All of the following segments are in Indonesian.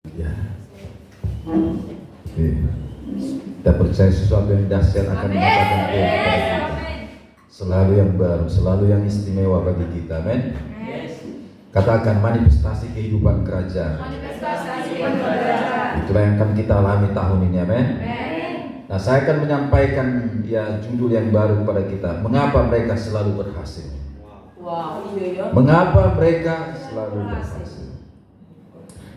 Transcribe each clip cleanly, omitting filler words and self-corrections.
Ya. Oke. Kita percaya sesuatu yang dahsyat akan mendapatkan Tuhan kepada kita. Selalu yang baru, selalu yang istimewa bagi kita. Amin. Katakan manifestasi kehidupan kerajaan. Itulah yang akan kita alami tahun ini. Amin. Nah, saya akan menyampaikan judul yang baru kepada kita. Mengapa mereka selalu berhasil? Mengapa mereka selalu berhasil?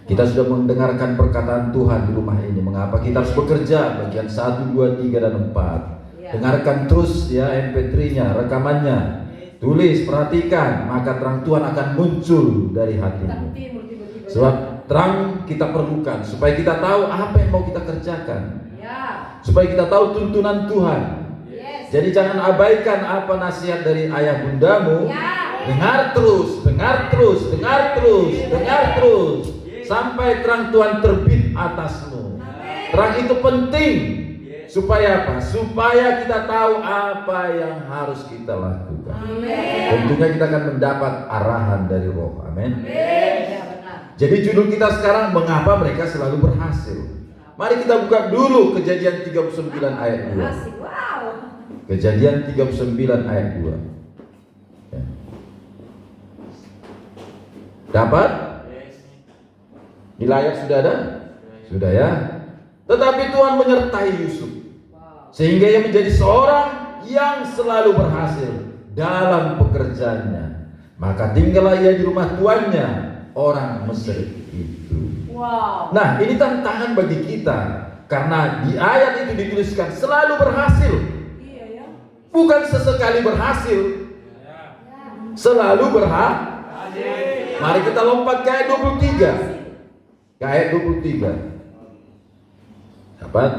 Kita sudah mendengarkan perkataan Tuhan di rumah ini. Mengapa kita harus bekerja? Bagian 1, 2, 3, dan 4. Dengarkan terus MP3-nya, rekamannya. Tulis, perhatikan, maka terang Tuhan akan muncul dari hatimu. Sebab terang kita perlukan supaya kita tahu apa yang mau kita kerjakan. Supaya kita tahu tuntunan Tuhan. Jadi jangan abaikan apa nasihat dari ayah bundamu. Dengar terus, dengar terus, dengar terus, dengar terus, sampai terang Tuhan terbit atasmu. Terang itu penting. Supaya apa? Supaya kita tahu apa yang harus kita lakukan. Tentunya kita akan mendapat arahan dari Roh. Amin. Jadi judul kita sekarang, mengapa mereka selalu berhasil. Mari kita buka dulu Kejadian 39 ayat 2. Kejadian 39 ayat 2. Dapat? Di layar sudah ada? Sudah ya. Tetapi Tuhan menyertai Yusuf, sehingga ia menjadi seorang yang selalu berhasil dalam pekerjaannya. Maka tinggallah ia di rumah tuannya, orang Mesir itu. Nah, ini tantangan bagi kita, karena di ayat itu dituliskan selalu berhasil. Bukan sesekali berhasil, selalu berhasil. Mari kita lompat ke ayat 23. Ke ayat 23. Dapat?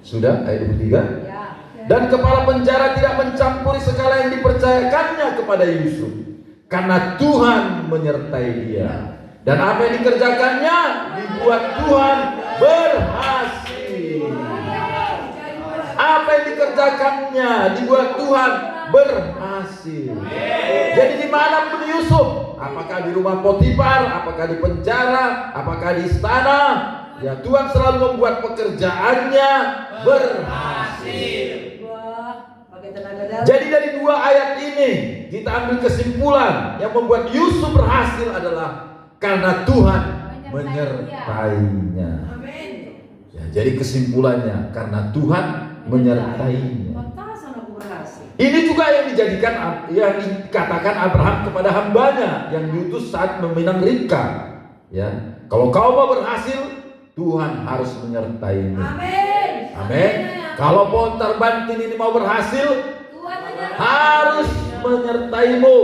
Sudah ayat 23? Dan kepala penjara tidak mencampuri segala yang dipercayakannya kepada Yusuf, karena Tuhan menyertai dia. Dan apa yang dikerjakannya dibuat Tuhan berhasil. Apa yang dikerjakannya dibuat Tuhan berhasil. Jadi di mana pun Yusuf, apakah di rumah Potifar, apakah di penjara, apakah di istana, ya Tuhan selalu membuat pekerjaannya berhasil. Jadi dari dua ayat ini kita ambil kesimpulan yang membuat Yusuf berhasil adalah karena Tuhan menyertainya. Ya, jadi kesimpulannya karena Tuhan menyertainya. Ini juga yang dijadikan, yang dikatakan Abraham kepada hambanya yang diutus saat meminang Ribka. Ya, kalau kau mau berhasil, Tuhan harus menyertaimu. Amin. Amin. Kalau pohon terbantin ini mau berhasil, Tuhan harus menyertaimu.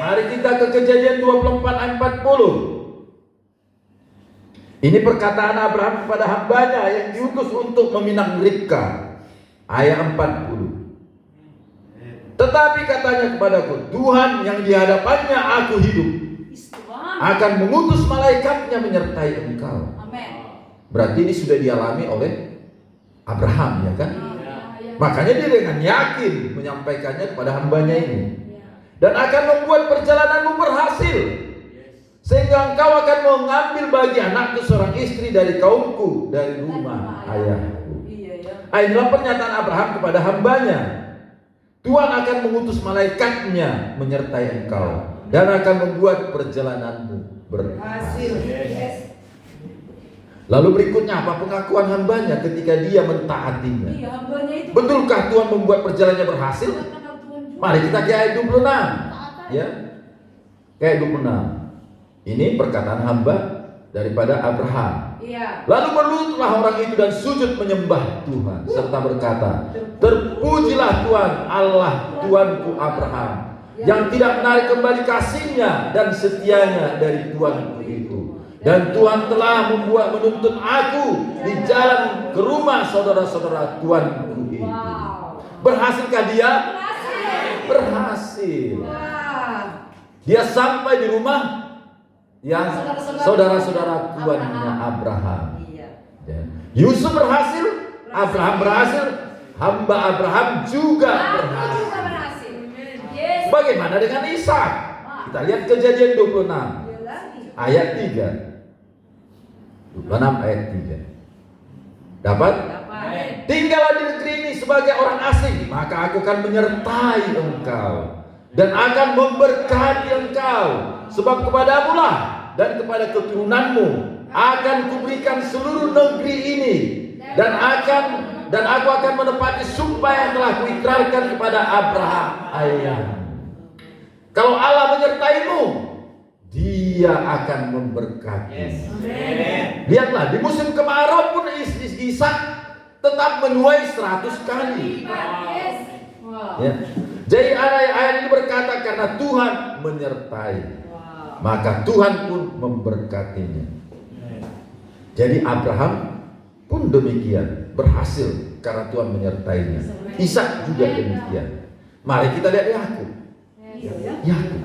Mari kita ke Kejadian 24 ayat 40. Ini perkataan Abraham kepada hambanya yang diutus untuk meminang Ribka. Ayat 40. Tetapi katanya kepadaku, Tuhan yang di hadapannya aku hidup akan mengutus malaikatnya menyertai engkau. Berarti ini sudah dialami oleh Abraham, ya kan? Makanya dia dengan yakin menyampaikannya kepada hambanya ini. Dan akan membuat perjalananmu berhasil, sehingga engkau akan mengambil bagi anakku seorang istri dari kaumku, dari rumah ayahku. Inilah pernyataan Abraham kepada hambanya. Tuhan akan mengutus malaikatnya menyertai engkau dan akan membuat perjalananmu berhasil. Lalu berikutnya apa pengakuan hambanya ketika dia mentaatinya? Betulkah Tuhan membuat perjalanannya berhasil? Mari kita ke ayat 26. Ya. Ke ayat 26. Ini perkataan hamba daripada Abraham. Lalu berlututlah orang itu dan sujud menyembah Tuhan serta berkata, terpujilah Tuhan Allah Tuanku Abraham, yang tidak menarik kembali kasihnya dan setianya dari Tuanku itu. Dan Tuhan telah menuntun aku di jalan ke rumah saudara-saudara Tuanku itu. Berhasilkah dia? Berhasil. Dia sampai di rumah yang saudara-saudara tuannya Abraham. Yusuf berhasil, Abraham berhasil, hamba Abraham juga berhasil. Bagaimana dengan Ishak? Kita lihat Kejadian 26 ayat 3. 26 ayat 3. Dapat? Tinggallah di negeri ini sebagai orang asing, maka aku akan menyertai engkau dan akan memberkati engkau, sebab kepadamu lah dan kepada keturunanmu akan kuberikan seluruh negeri ini, dan aku akan menepati sumpah yang telah kuikrarkan kepada Abraham ayahmu. Kalau Allah menyertaimu, Dia akan memberkati. Lihatlah, di musim kemarau pun Ishak tetap menuai 100 kali. Ya. Jadi ayat ini berkata karena Tuhan menyertai, maka Tuhan pun memberkatinya. Jadi Abraham pun demikian, berhasil karena Tuhan menyertainya. Ishak juga demikian. Mari kita lihat Yakub. Yakub.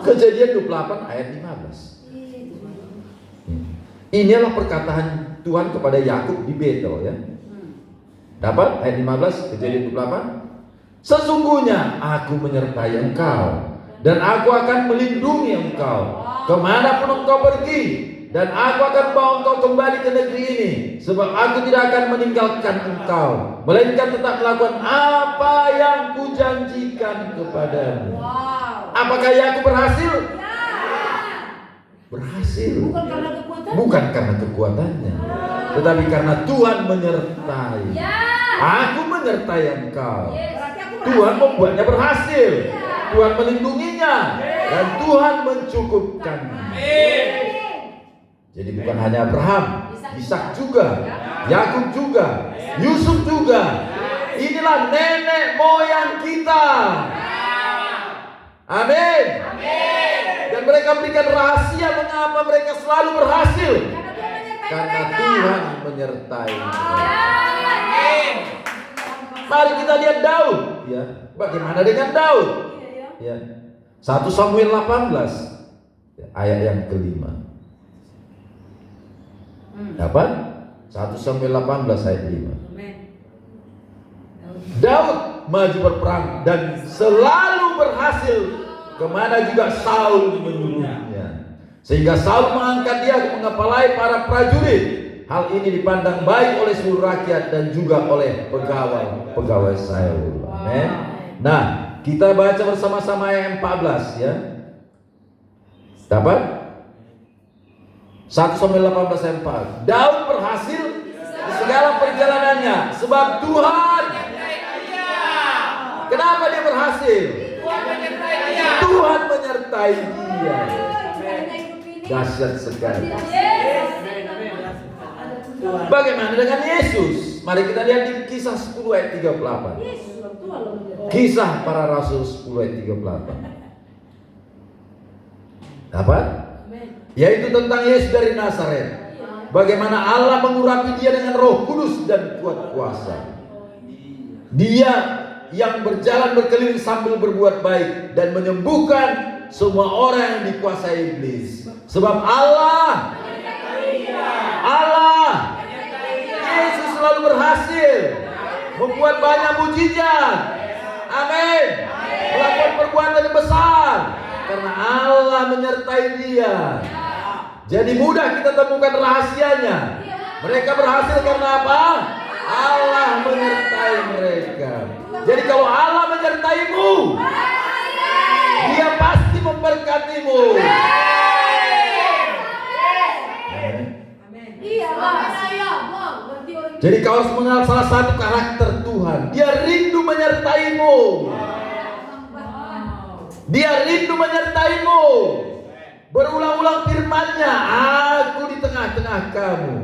Kejadian 28 ayat 15. Inilah perkataan Tuhan kepada Yakub di Betel, ya. Dapat ayat 15, Kejadian 28. Sesungguhnya aku menyertai engkau, dan aku akan melindungi engkau kemanapun engkau pergi, dan aku akan bawa engkau kembali ke negeri ini, sebab aku tidak akan meninggalkan engkau, melainkan tetap melakukan apa yang kujanjikan kepadamu. Apakah Yakub berhasil? Berhasil. Bukan karena kekuatannya, tetapi karena Tuhan menyertai. Aku menyertai engkau. Tuhan membuatnya berhasil. Tuhan melindunginya, dan Tuhan mencukupkannya. Jadi bukan hanya Abraham, Ishak juga, Yakub juga, Yusuf juga. Inilah nenek moyang kita. Amin. Dan mereka berikan rahasia mengapa mereka selalu berhasil. Karena Tuhan menyertai. Mari kita lihat Daud, ya. Bagaimana dengan Daud? Ya. 1 Samuel 18 ayat yang kelima. Dapat? 1 Samuel 18 ayat 5. Daud maju berperang dan selalu berhasil kemana juga Saul menyuruhnya, sehingga Saul mengangkat dia mengepalai para prajurit. Hal ini dipandang baik oleh seluruh rakyat dan juga oleh pegawai Saul. Amin. Nah, kita baca bersama-sama ayat 14, ya. Dapat? 1 Samuel 18 ayat 4. Daud berhasil di segala perjalanannya sebab Tuhan. Kenapa dia berhasil? Tuhan menyertai dia. Dahsyat sekali. Bagaimana dengan Yesus? Mari kita lihat di Kisah 10 ayat 38. Kisah para Rasul 10 ayat 38. Dapat? Yaitu tentang Yesus dari Nazaret. Bagaimana Allah mengurapi dia dengan Roh Kudus dan kuat kuasa. Dia yang berjalan berkeliling sambil berbuat baik dan menyembuhkan semua orang yang dikuasai iblis. Sebab Allah Yesus selalu berhasil membuat banyak mujizat. Amin. Melakukan perbuatan yang besar karena Allah menyertai dia. Jadi mudah kita temukan rahasianya. Mereka berhasil karena apa? Allah menyertai mereka. Jadi kalau Allah menyertaimu, Dia pasti memberkatimu. Jadi kau harus mengenal salah satu karakter Tuhan. Dia rindu menyertaimu. Dia rindu menyertaimu. Berulang-ulang firman-Nya, aku di tengah-tengah kamu,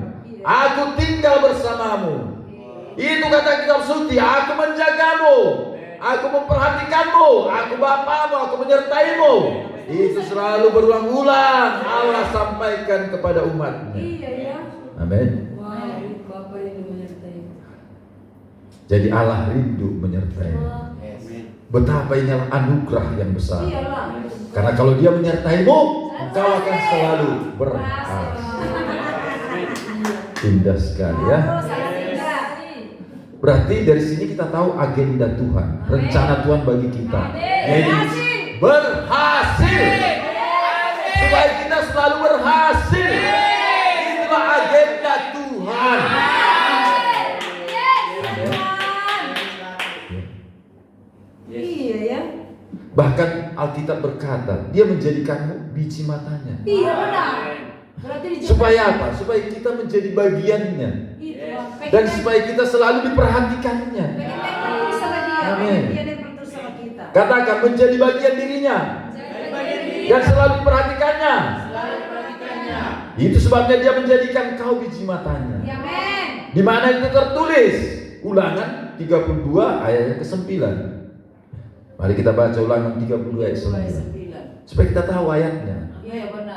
aku tinggal bersamamu. Itu kata kitab suci, aku menjagamu, aku memperhatikanmu, aku Bapamu, aku menyertaimu. Itu selalu berulang-ulang Allah sampaikan kepada umat-Nya. Amin. Jadi Allah rindu menyertaimu. Betapa inilah anugerah yang besar. Karena kalau Dia menyertaimu, engkau akan selalu berhasil. Indah sekali, ya. Berarti dari sini kita tahu agenda Tuhan, rencana Tuhan bagi kita, yaitu berhasil. Supaya kita selalu berhasil. Itulah Bahkan Alkitab berkata, dia menjadikanmu biji matanya. Iya benar. Supaya apa? Supaya kita menjadi bagiannya. Dan supaya kita selalu diperhatikannya. Amin. Katakan, menjadi bagian dirinya. Dan selalu diperhatikannya. Itu sebabnya dia menjadikan kau biji matanya. Di mana itu tertulis? Ulangan 32 ayat yang ke-9. Mari kita baca Ulangan 32 ayat 9. Supaya kita tahu ayatnya.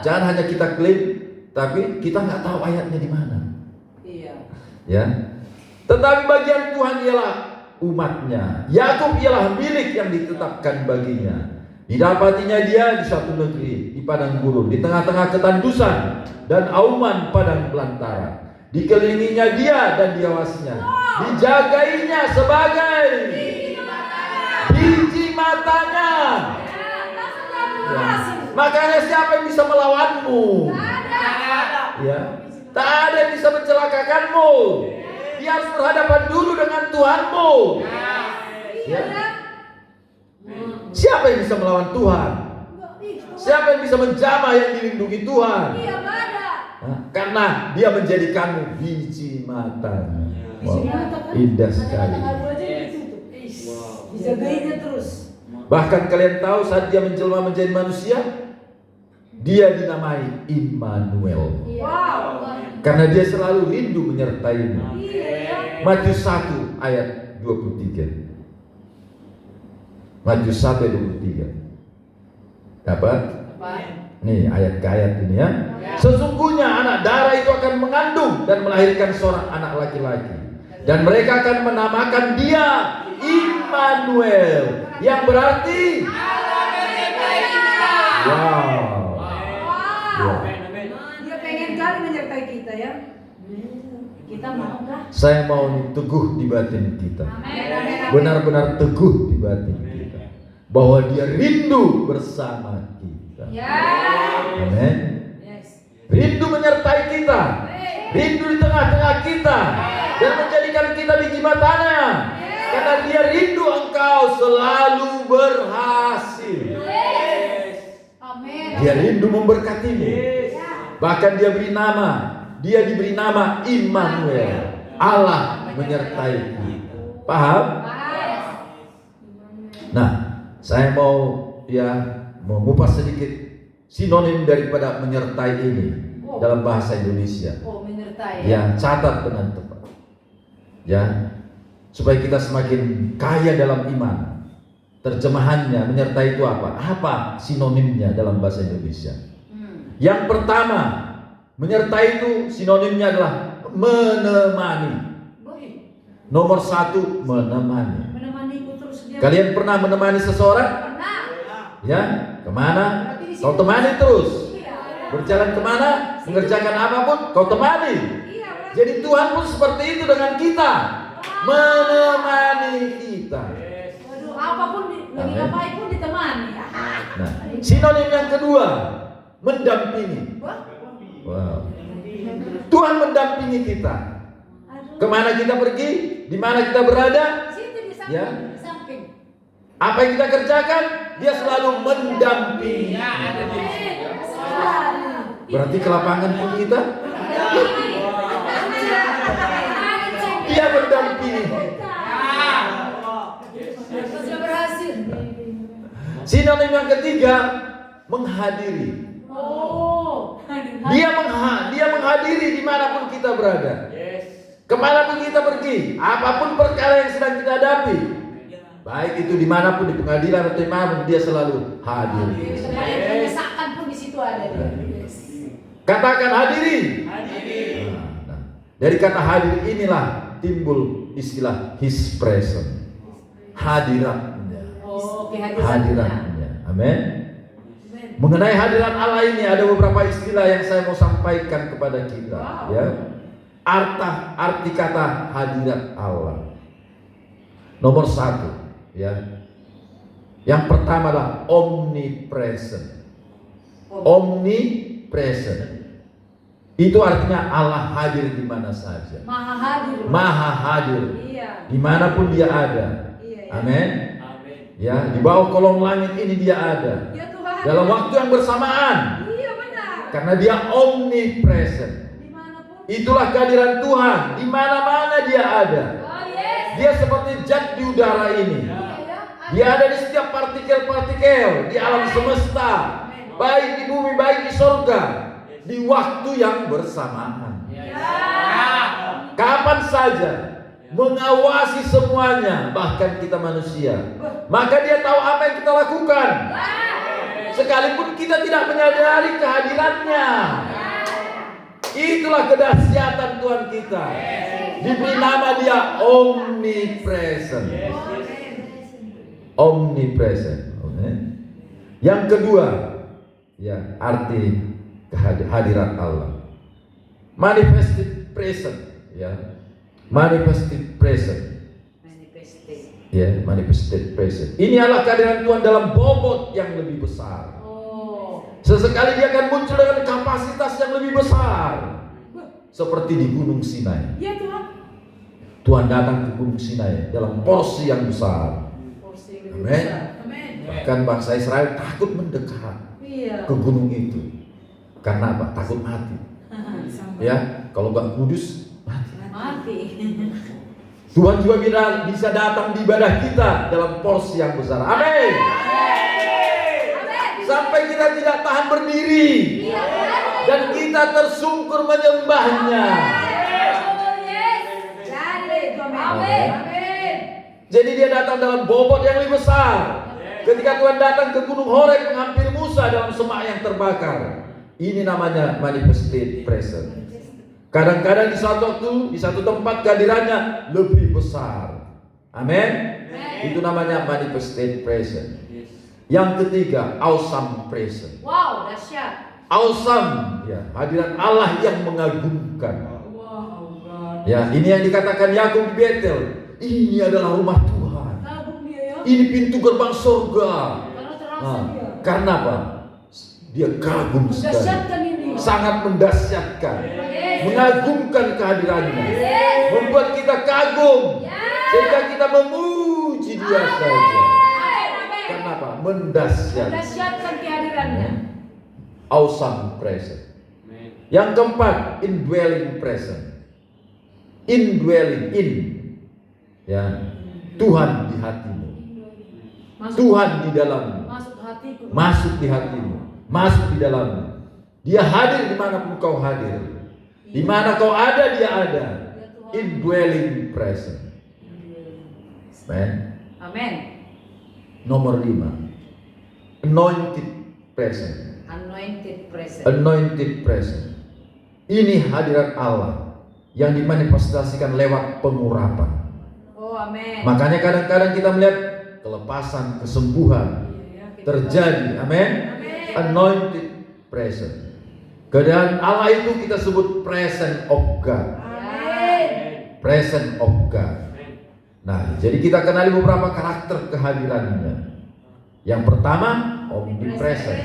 Jangan hanya kita klaim, tapi kita nggak tahu ayatnya di mana. Ya. Tetapi bagian Tuhan ialah umatnya. Yakub ialah milik yang ditetapkan baginya. Didapatinya dia di suatu negeri, di padang gurun, di tengah-tengah ketandusan dan auman padang belantara. Dikelilinginya dia dan diawasinya. Dijagainya sebagai biji matanya. Ya. Makanya siapa yang bisa melawanmu? Ya. Tak ada yang bisa mencelakakanmu. Dia harus berhadapan dulu dengan Tuhanmu. Ya. Siapa yang bisa melawan Tuhan? Siapa yang bisa menjamah yang dilindungi Tuhan? Karena dia menjadikanmu biji matanya. Wow, indah sekali. Bahkan kalian tahu saat dia menjelma menjadi manusia, dia dinamai Immanuel. Karena dia selalu rindu menyertaimu. Matius 1 ayat 23. Matius 1 ayat 23. Dapat? Nih ayat ke ayat ini ya. Sesungguhnya anak darah itu akan mengandung dan melahirkan seorang anak laki-laki. Dan mereka akan menamakan dia Immanuel. Yang berarti wow. Dia pengen kali menyertai kita ya. Kita mau kah? Saya mau teguh di batin kita. Benar-benar teguh di batin kita. Bahwa dia rindu bersama kita. Amin. Rindu menyertai kita. Rindu di tengah-tengah kita. Dan menjadikan kita biji matanya. Karena dia rindu engkau selalu berhasil. Dia rindu memberkatimu. Bahkan dia diberi nama Immanuel. Allah menyertai kita. Paham? Nah, saya mau mengupas sedikit sinonim daripada menyertai ini dalam bahasa Indonesia. Ya, catat dengan tepat. Ya, supaya kita semakin kaya dalam iman. Terjemahannya menyertai itu apa? Apa sinonimnya dalam bahasa Indonesia? Yang pertama, menyertai itu sinonimnya adalah menemani. Nomor 1, menemani. Kalian pernah menemani seseorang? Pernah. Ya, kemana? Kau temani terus. Berjalan kemana? Mengerjakan apapun, kau temani. Jadi Tuhan pun seperti itu dengan kita, menemani kita. Apapun lagi ngapain pun ditemani. Nah, sinonim yang kedua, mendampingi. Wow. Tuhan mendampingi kita. Kemana kita pergi, di mana kita berada, ya. Apa yang kita kerjakan, dia selalu mendampingi. Berarti ke lapangan pun kita, dia mendampingi. Sinonim yang ketiga, menghadiri. Dia menghadiri dimanapun kita berada. Kemanapun kita pergi, apapun perkara yang sedang kita hadapi, baik itu dimanapun, di pengadilan atau dimanapun, dia selalu hadir. Penyesakan pun di situ ada. Katakan hadiri. Nah, dari kata hadir inilah timbul istilah His presence, hadiratnya. Hadiratnya. Amin. Mengenai hadirat Allah ini ada beberapa istilah yang saya mau sampaikan kepada kita. Ya. Arti kata hadirat Allah. Nomor 1, ya. Yang pertama adalah omnipresent. Omnipresent. Itu artinya Allah hadir di mana saja. Maha hadir. Maha hadir. Iya. Dimanapun dia ada. Iya. Amin. Ya, di bawah kolong langit ini dia ada. Ya Tuhan. Dalam waktu yang bersamaan. Iya benar. Karena dia omnipresent. Dimanapun. Itulah kehadiran Tuhan. Di mana-mana dia ada. Oh yes. Dia seperti zat di udara ini. Iya ya. Dia ada di setiap partikel-partikel di alam semesta. Baik di bumi, baik di surga. Di waktu yang bersamaan. Kapan saja. Mengawasi semuanya, bahkan kita manusia. Maka dia tahu apa yang kita lakukan. Sekalipun kita tidak menyadari kehadirannya. Itulah kedahsyatan Tuhan kita. Diberi nama dia omnipresent. Omnipresent. Yang kedua, ya, arti kehadiran Allah. Manifested present, ya. Manifested present. Ya, manifested present. Ini adalah kehadiran Tuhan dalam bobot yang lebih besar. Sesekali dia akan muncul dengan kapasitas yang lebih besar. Seperti di Gunung Sinai. Iya Tuhan. Tuhan datang ke Gunung Sinai dalam porsi yang besar. Amin. Bahkan bangsa Israel takut mendekat ke gunung itu. Karena apa? Takut mati. Ya, kalau gak kudus mati. Tuhan juga bisa datang di ibadah kita dalam porsi yang besar. Amin. Sampai kita tidak tahan berdiri dan kita tersungkur menyembahnya. Jadi dia datang dalam bobot yang lebih besar. Ketika Tuhan datang ke Gunung Horeb menghampiri Musa dalam semak yang terbakar. Ini namanya manifested presence. Kadang-kadang di suatu waktu, di satu tempat kehadirannya lebih besar. Amin. Itu namanya manifested presence. Yang ketiga, awesome presence. Wow, dahsyat. Awesome, ya, hadirat Allah yang mengagumkan. Ya, ini yang dikatakan Yakub di Betel. Ini adalah rumah Tuhan. Ini pintu gerbang surga. Karena apa? Dia kagum sekali. Sangat mendahsyatkan. Mengagumkan kehadirannya. Membuat kita kagum. Sehingga kita memuji dia saja. Kenapa? Mendahsyatkan kehadirannya. Awesome presence. Yang keempat, indwelling presence. Indwelling, ya, Tuhan di hatimu. Tuhan di dalammu. Masuk di hatimu. Masuk di dalammu. Dia hadir dimanapun kau hadir. Di mana kau ada, dia ada. Indwelling presence. Amen. Nomor 5, anointed presence. Anointed presence. Ini hadirat Allah yang dimanifestasikan lewat pengurapan. Oh, amin. Makanya kadang-kadang kita melihat kelepasan, kesembuhan terjadi. Amin. Anointed presence. Kehadiran Allah itu kita sebut presence of God. Amin. Presence of God. Nah, jadi kita kenali beberapa karakter kehadirannya. Yang pertama, omnipresent.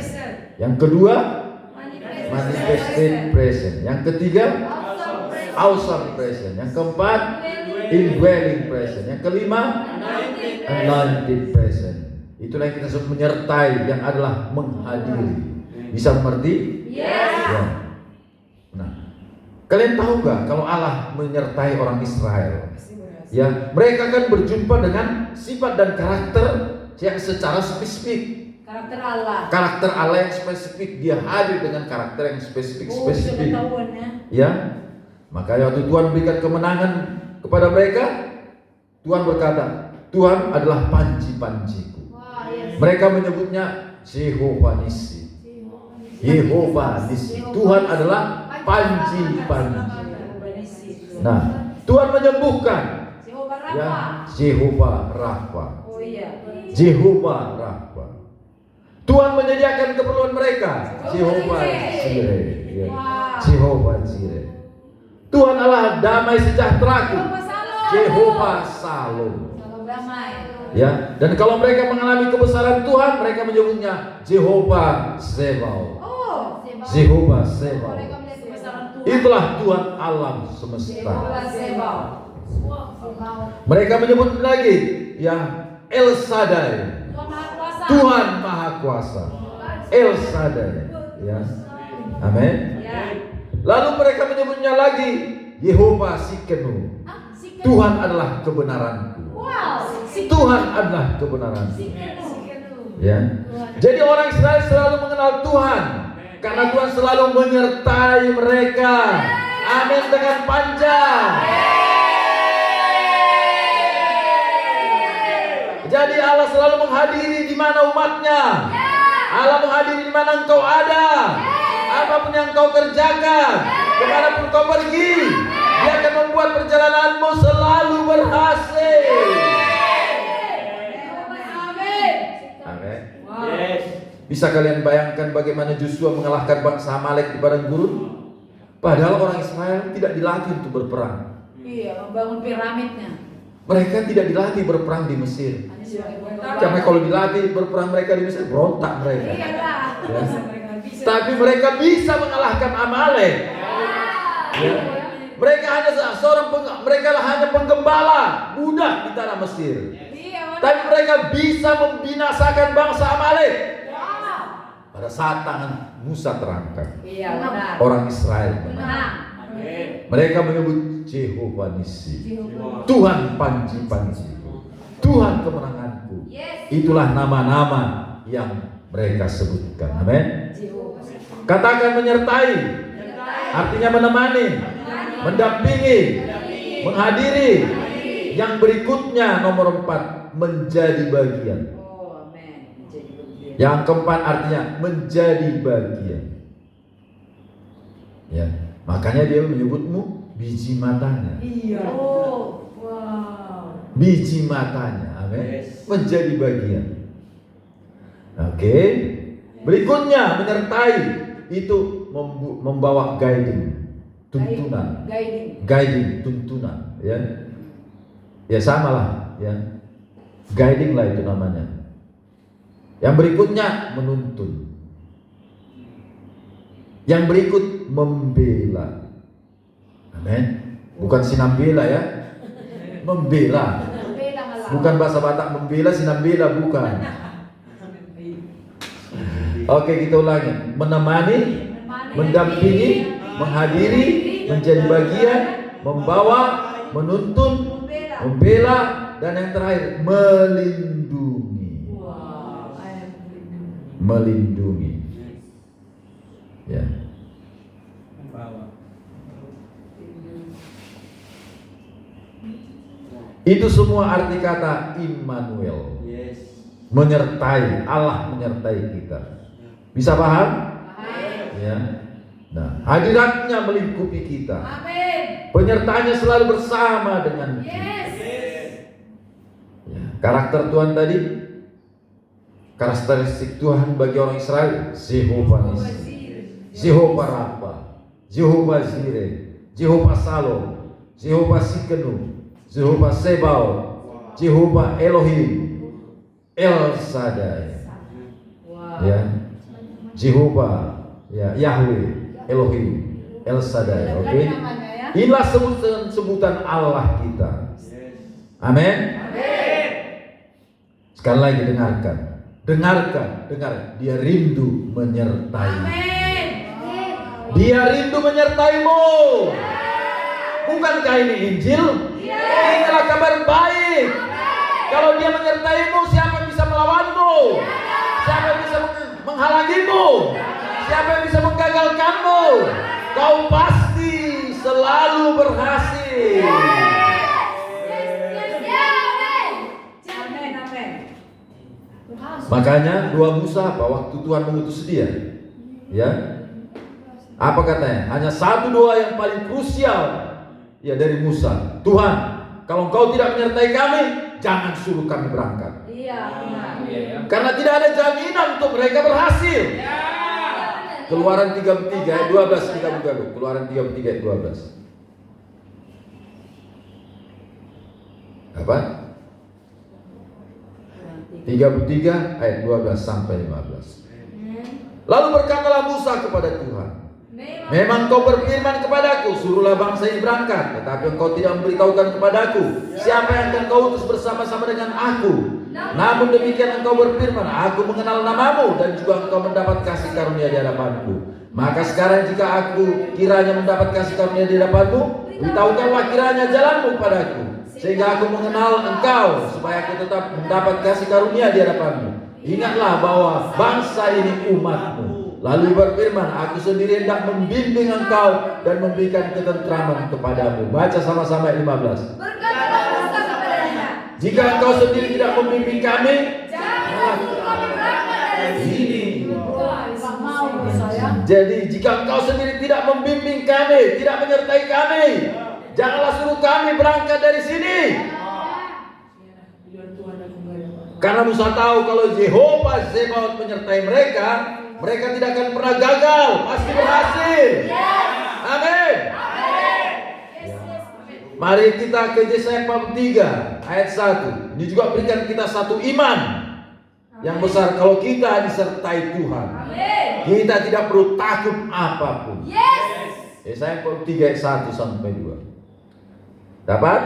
Yang kedua, manifested present. Yang ketiga, awesome present. Yang keempat, indwelling present. Yang kelima, anointed present. Itulah yang kita sebut menyertai, yang adalah menghadiri. Bisa mengerti? Ya. Nah, kalian tahu gak kalau Allah menyertai orang Israel? Ya, mereka akan berjumpa dengan sifat dan karakter yang secara spesifik. Karakter Allah yang spesifik, dia hadir dengan karakter yang spesifik. Ya, makanya waktu Tuhan berikan kemenangan kepada mereka, Tuhan berkata, Tuhan adalah panji-panjiku. Mereka menyebutnya Jehovah Nissi. Jehovah Nissi. Tuhan adalah panji-panji. Nah, Tuhan menyembuhkan. Ya, Jehovah Rafa. Oh iya. Jehovah Rafa. Tuhan menyediakan keperluan mereka. Jehovah Jireh. Ya. Jehovah Jireh. Tuhan Allah damai sejahteraku. Jehovah Salom. Ya, dan kalau mereka mengalami kebesaran Tuhan, mereka menyebutnya Jehovah Zebaoth. Jehovah Zebaoth. Itulah Tuhan alam semesta. Mereka menyebut lagi, ya, El Shaddai. Tuhan Maha Kuasa, El Shaddai, ya. Amin. Lalu mereka menyebutnya lagi Yehova Tsidkenu. Tuhan adalah kebenaranku. Tuhan adalah kebenaranku. Ya. Jadi orang Israel selalu mengenal Tuhan karena Tuhan selalu menyertai mereka. Amin dengan panjang. Jadi Allah selalu menghadiri di mana umatnya. Allah menghadiri di mana engkau ada. Apapun yang kau kerjakan, kemanapun kau pergi, Dia akan membuat perjalananmu selalu berhasil. Amin. Bisa kalian bayangkan bagaimana Joshua mengalahkan bangsa Amalek di padang gurun? Padahal orang Israel tidak dilatih untuk berperang. Iya, membangun piramidnya. Mereka tidak dilatih berperang di Mesir. Karena kalau dilatih berperang mereka di Mesir, berontak mereka. Iya. Ya. Tapi mereka bisa mengalahkan Amalek. Ya. Mereka hanya hanya penggembala budak di tanah Mesir. Tapi mereka bisa membinasakan bangsa Amalek. Pada saat tangan Musa terangkat, orang Israel menang. Mereka menyebut Jehovah Nissi, Tuhan panji-panjiku, Tuhan kemenanganku. Itulah nama-nama yang mereka sebutkan. Amin. Katakan menyertai, artinya menemani, mendampingi, menghadiri. Yang berikutnya nomor 4, menjadi bagian. Yang keempat artinya menjadi bagian. Ya, makanya dia menyebutmu biji matanya. Iya. Biji matanya, amin. Menjadi bagian. Oke. Berikutnya menyertai itu membawa guiding, tuntunan. Guiding, tuntunan, ya. Ya sama lah, ya. Guiding lah itu namanya. Yang berikutnya menuntun. Yang berikut membela. Amin. Bukan sinambela ya. Membela. Bukan bahasa Batak membela, sinambela bukan. Oke, kita ulangi. Menemani, mendampingi, menghadiri, menjadi bagian, membawa, menuntun, membela, dan yang terakhir melindungi. Melindungi. Ya. Itu semua arti kata Immanuel. Menyertai, Allah menyertai kita. Bisa paham? Ya. Nah, hadiratnya melingkupi kita. Penyertaannya selalu bersama dengan kita. Ya. Karakter Tuhan tadi, karakteristik Tuhan bagi orang Israel, Jehovah Nissi, Jehovah Rafa, Jehovah Jireh, Jehovah Shalom, Jehovah Tsidkenu, Jehovah Sebaot, Jehovah Elohim, El Shaddai, ya, Jehovah, ya, Yahweh, Elohim, El Shaddai. Oke. Inilah sebutan Allah kita. Amin. Sekali lagi dengarkan. Dia rindu menyertai. Dia rindu menyertaimu. Bukankah ini Injil? Inilah kabar baik. Kalau dia menyertaimu, siapa yang bisa melawanmu? Siapa yang bisa menghalangimu? Siapa yang bisa menggagalkanmu? Kau pasti selalu berhasil. Makanya doa Musa apa? Waktu Tuhan mengutus dia, ya, apa katanya? Hanya satu doa yang paling krusial, ya, dari Musa. Tuhan, kalau Engkau tidak menyertai kami, jangan suruh kami berangkat. Karena tidak ada jaminan untuk mereka berhasil. Keluaran 33 ayat 12 kita buka dulu. Keluaran 33 ayat 12. Apa? 33 ayat 12 sampai 15. Lalu berkatalah Musa kepada Tuhan, Memang kau berfirman kepadaku, suruhlah bangsa ini berangkat, tetapi engkau tidak memberitahukan kepadaku siapa yang akan kau utus bersama-sama dengan aku. Namun demikian engkau berfirman, aku mengenal namamu dan juga engkau mendapat kasih karunia di hadapanku. Maka sekarang jika aku kiranya mendapat kasih karunia di hadapanmu, beritahukanlah kiranya jalanmu kepadaku, sehingga aku mengenal engkau, supaya aku tetap mendapat kasih karunia di hadapanmu. Ingatlah bahwa bangsa ini umatmu. Lalu berfirman, aku sendiri hendak membimbing engkau dan memberikan ketentraman kepadamu. Baca sama-sama ayat 15. Berkatalah Musa kepadanya, jika engkau sendiri tidak membimbing kami, janganlah suruh kami berangkat dari sini. Nggak mau saya. jadi jika engkau sendiri tidak membimbing kami, tidak menyertai kami, janganlah suruh kami berangkat dari sini. Karena Musa tahu kalau Yehova Zebaot menyertai mereka, mereka tidak akan pernah gagal, pasti berhasil. Amin. Mari kita ke Yesaya 43 ayat 1. Ini juga berikan kita satu iman yang besar kalau kita disertai Tuhan. Kita tidak perlu takut apapun. Yesaya 43 ayat 1 sampai 2. Dapat?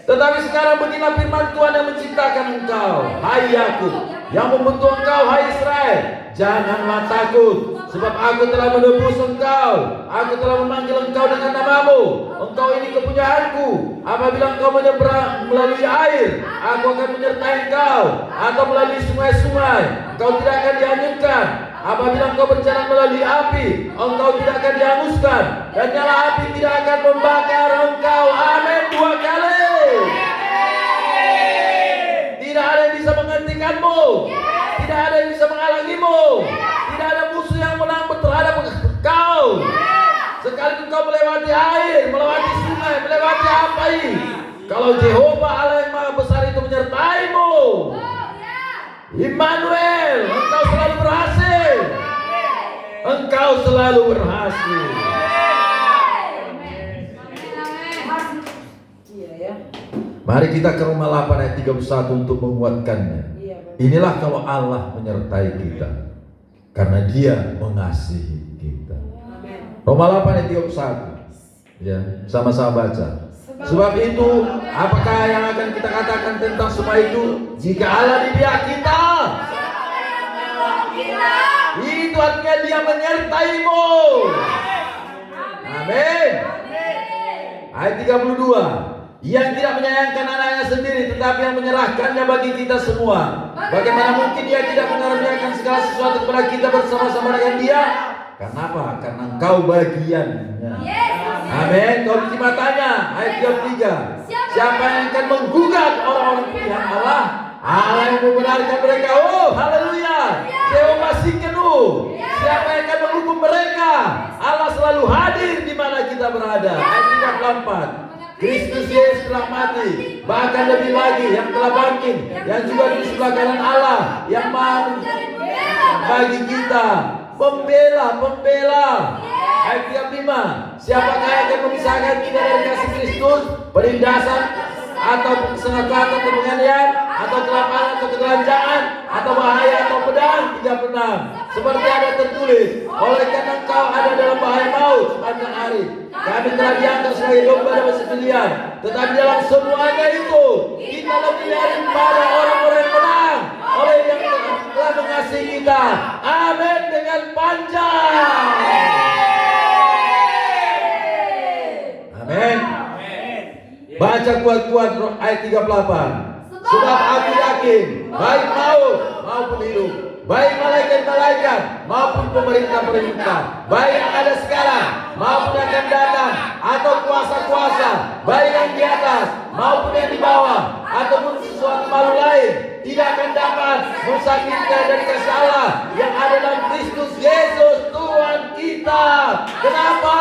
Tetapi sekarang beginilah firman Tuhan yang menciptakan engkau, hai Yakub, yang membentuk engkau, hai Israel. Janganlah takut, sebab aku telah menebus engkau. Aku telah memanggil engkau dengan namamu. Engkau ini kepunyaanku. Apabila engkau menyeberang melalui air, aku akan menyertai engkau. Atau melalui sungai-sungai, engkau tidak akan dihanyutkan. Apabila engkau berjalan melalui api, engkau tidak akan dihanguskan, dan nyala api tidak akan membakar engkau. Amin. 2 kali. Tidak ada yang bisa menghentikanmu. Tidak ada yang bisa menghalangimu. Tidak ada musuh yang menang terhadap engkau. Sekalipun kau melewati air, melewati sungai, melewati api, kalau Jehovah Allah yang Maha Besar itu menyertaimu, Immanuel, engkau selalu berhasil. Engkau selalu berhasil. Mari kita ke Roma 8 ayat 31 untuk menguatkannya. Inilah kalau Allah menyertai kita, karena Dia mengasihi kita. Roma 8 ayat 31. Ya, sama-sama baca. Sebab itu, apakah yang akan kita katakan tentang semua itu? Jika Allah di pihak kita, itu artinya Dia menyertaimu. Amin. Ayat 32. Yang tidak menyayangkan anaknya sendiri, tetapi yang menyerahkannya bagi kita semua. Bagaimana mungkin Dia tidak mengaruniakan segala sesuatu kepada kita bersama-sama dengan Dia? Kenapa? Karena engkau bagiannya. Amin. Kau biji matanya. Ayat 33. Siapa yang akan menggugat orang-orang pilihan Allah? Allah yang membenarkan mereka. Oh, haleluya. Jehovah Sikenu. Siapa yang akan menghukum mereka? Allah selalu hadir di mana kita berada. Ayat 34. Kristus Yesus telah mati, bahkan lebih lagi yang telah bangkit, yang juga di sebelah kanan Allah, yang maha bagi kita, pembela. Ayat 35. Siapakah yang akan memisahkan kita dari kasih Kristus? Penindasan atau kesengajaan atau penganiayaan atau kelaparan atau ketelanjangan atau bahaya atau pedang? 36. Seperti ada tertulis, oleh karena engkau ada dalam bahaya maut sepanjang hari, kami telah dianggap sebagai domba dalam sembelihan. Tetapi dalam semuanya itu kita lebih daripada orang-orang yang menang oleh yang telah mengasihi kita. Amin. Dengan panjang. Amin. Baca kuat-kuat ayat 38. Sebab aku yakin, baik maut maupun hidup, baik malaikat-malaikat maupun pemerintah-pemerintah, baik yang ada sekarang maupun yang akan datang, atau kuasa-kuasa, baik yang di atas maupun yang di bawah, ataupun sesuatu makhluk lain, tidak akan dapat merusak kita dari kasih Allah yang ada dalam Kristus Yesus Tuhan kita. Kenapa?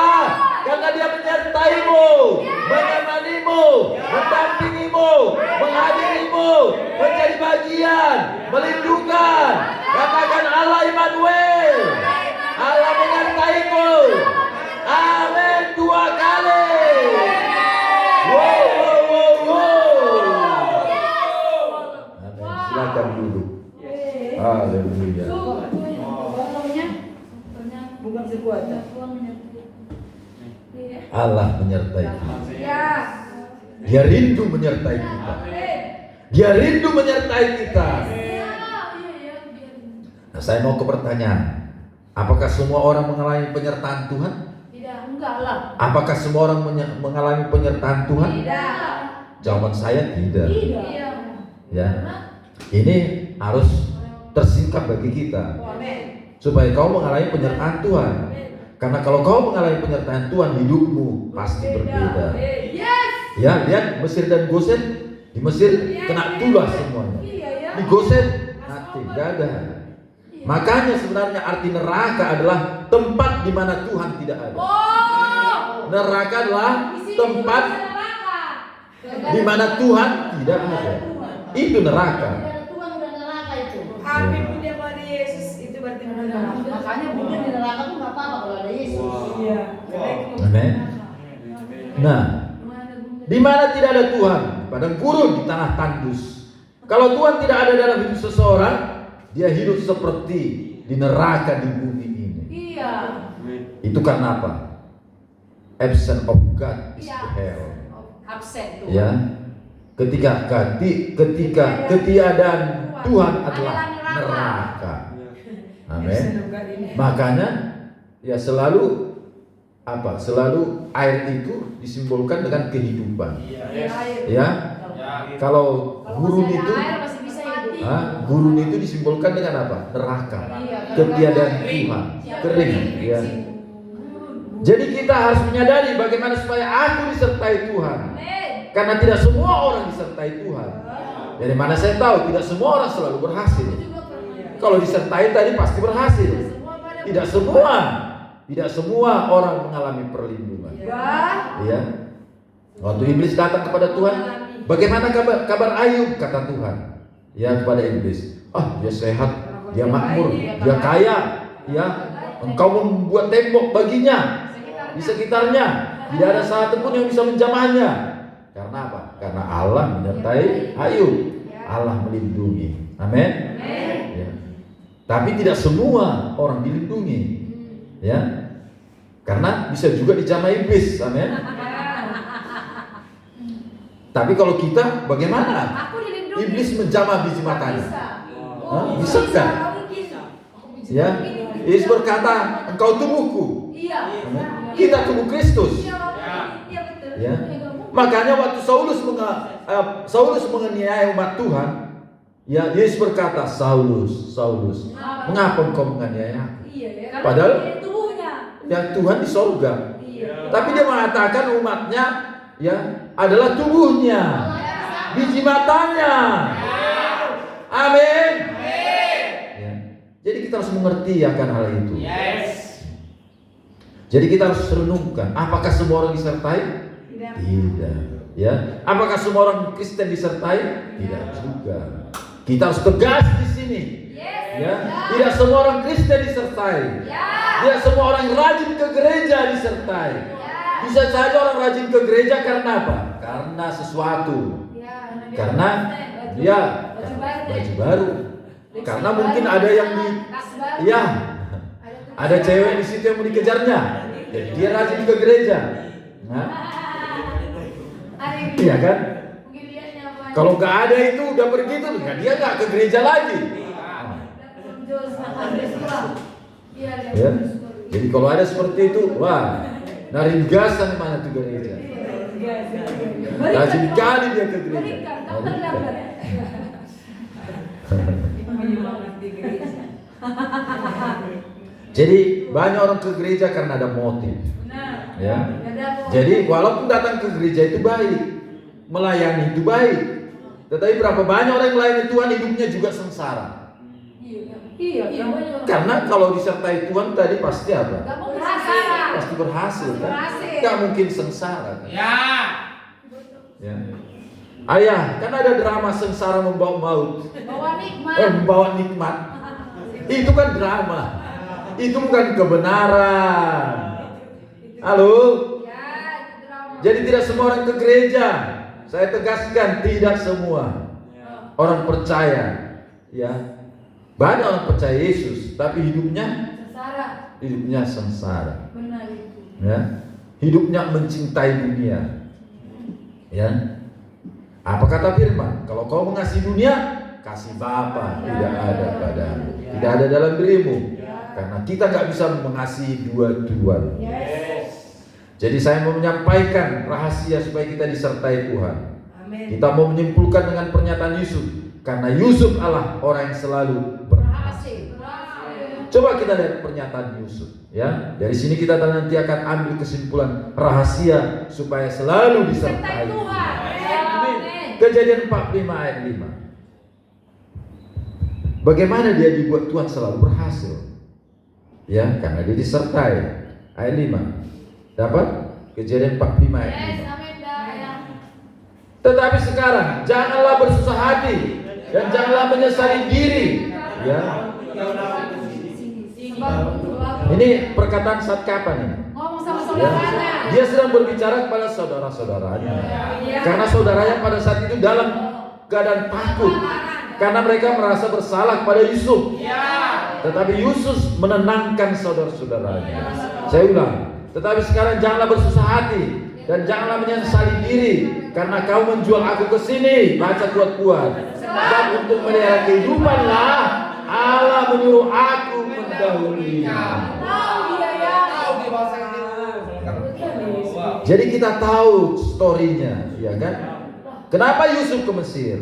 Karena Dia menyertaimu, menemanimu, mendampingimu, menghadirimu, menjadi bagian, melindungi. Katakan Allah Immanuel, Allah menyertaimu. Amin. 2 kali. Wow. Amin. Silakan duduk. Haleluya. Fotonya bukan kekuatan. Allah menyertai kita. Ya. Dia rindu menyertai kita. Dia rindu menyertai kita. Nah, saya mau ke pertanyaan. Apakah semua orang mengalami penyertaan Tuhan? Tidak, enggak lah. Apakah semua orang mengalami penyertaan Tuhan? Tidak. Jawaban saya tidak. Tidak. Ya. Ini harus tersingkap bagi kita. Amin. Supaya kau mengalami penyertaan Tuhan. Karena kalau kau mengalami penyertaan Tuhan, hidupmu pasti berbeda. Yes. Ya, lihat Mesir dan Gosen. Di Mesir kena tulah semuanya. Di Gosen mati, nggak ada. Makanya sebenarnya arti neraka adalah tempat di mana Tuhan tidak ada. Oh. Neraka adalah tempat di mana Tuhan tidak ada. Itu neraka. Tuhan udah neraka itu. Api punya pada Yesus itu berarti benar. Makanya mungkin di neraka tuh nggak apa-apa kalau ada Yesus. Iya. Amin. Nah, di mana tidak ada Tuhan, padang gurun di tanah tandus. Kalau Tuhan tidak ada dalam hidup seseorang, dia hidup seperti di neraka di bumi ini. Iya. Itu karena apa? Absence of God is hell. Absen tuh. Ya, ketika ketiadaan Tuhan adalah neraka. Amin. Makanya ya selalu apa? Selalu air itu disimbolkan dengan kehidupan. Ya, kalau gurun itu, gurun itu disimbolkan dengan apa? Neraka. Ketiadaan Tuhan, kering. Ya. Jadi kita harus menyadari bagaimana supaya aku disertai Tuhan. Karena tidak semua orang disertai Tuhan. Dari mana saya tahu tidak semua orang selalu berhasil. Kalau disertai tadi pasti berhasil. Tidak semua orang mengalami perlindungan. Ya. Waktu iblis datang kepada Tuhan, bagaimana kabar Ayub, kata Tuhan. Ya, kepada iblis. Dia sehat, dia makmur, dia kaya. Ya, engkau membuat tembok baginya di sekitarnya, tidak ada satu pun yang bisa menjamahnya. Karena apa? Karena Allah menyertai Ayub. Allah melindungi. Amin. Ya. Tapi tidak semua orang dilindungi. Ya. Karena bisa juga dijamah iblis. Amin. Tapi kalau kita bagaimana? Iblis menjamah biji matanya. Bisa enggak? Ya. Yesus berkata, engkau tubuhku. Kita tubuh Kristus. Ya. Makanya waktu Saulus menganiaya umat Tuhan, ya Yesus berkata, Saulus, mengapa engkau menganiaya aku? Padahal ya Tuhan di sorga. Tapi dia mengatakan umatnya ya adalah tubuhnya, biji matanya. Amin. Ya. Jadi kita harus mengerti akan hal itu. Jadi kita harus renungkan, apakah semua orang disertai? Tidak. Ya. Apakah semua orang Kristen disertai? Tidak juga. Kita harus tegas di sini. Ya. Tidak semua orang Kristen disertai. Tidak semua orang rajin ke gereja disertai. Bisa saja orang rajin ke gereja karena apa? Karena sesuatu. Karena ya baju baru. Karena mungkin ada yang ada cewek di situ yang mau dikejarnya. Jadi dia rajin ke gereja. Nah, iya kan? Kalau nggak ada itu udah pergi tuh, dia nggak ke gereja lagi. Ya. Jadi kalau ada seperti itu, wah, narik gasan mana tuh gereja? Rajin kali dia ke gereja. Jadi banyak orang ke gereja karena ada motif. Ya. Jadi walaupun datang ke gereja itu baik, melayani itu baik, tetapi berapa banyak orang yang melayani Tuhan hidupnya juga sengsara. Karena kalau disertai Tuhan tadi pasti apa? Pasti berhasil kan? Gak mungkin sengsara kan? Ya. Ayah, kan ada drama sengsara membawa maut, membawa nikmat. Itu kan drama. Itu bukan kebenaran. Halo? Jadi tidak semua orang ke gereja. Saya tegaskan, tidak semua orang percaya. Ya, banyak orang percaya Yesus, tapi hidupnya hidupnya sengsara. Benar itu. Ya, hidupnya mencintai dunia. Ya, apa kata firman? Kalau kau mengasihi dunia, kasih Bapa tidak ada padamu, tidak ada dalam dirimu. Karena kita nggak bisa mengasihi dua Tuhan. Jadi saya mau menyampaikan rahasia supaya kita disertai Tuhan. Amin. Kita mau menyimpulkan dengan pernyataan Yusuf, karena Yusuf adalah orang yang selalu berhasil. Coba kita lihat pernyataan Yusuf, ya. Dari sini kita nanti akan ambil kesimpulan rahasia supaya selalu disertai Tuhan. Kejadian 45 ayat 5. Bagaimana dia dibuat Tuhan selalu berhasil? Ya, karena dia disertai. Ayat 5. Dapat? Kejadian 45 ayat 5. Tetapi sekarang janganlah bersusah hati dan janganlah menyesali diri. Ya. Ini perkataan saat kapan ini? Ngomong sama Ya. saudaranya. Dia sedang berbicara kepada saudara-saudaranya. Karena saudaranya pada saat itu dalam keadaan takut, karena mereka merasa bersalah kepada Yusuf. Tetapi Yusuf menenangkan saudara-saudaranya. Saya ulang, tetapi sekarang janganlah bersusah hati dan janganlah menyesali diri, karena kau menjual aku ke sini. Baca kuat-kuat. Dan untuk melihara kehidupanlah Allah menyuruh aku mendahului. Jadi kita tahu story-nya, ya kan? Kenapa Yusuf ke Mesir?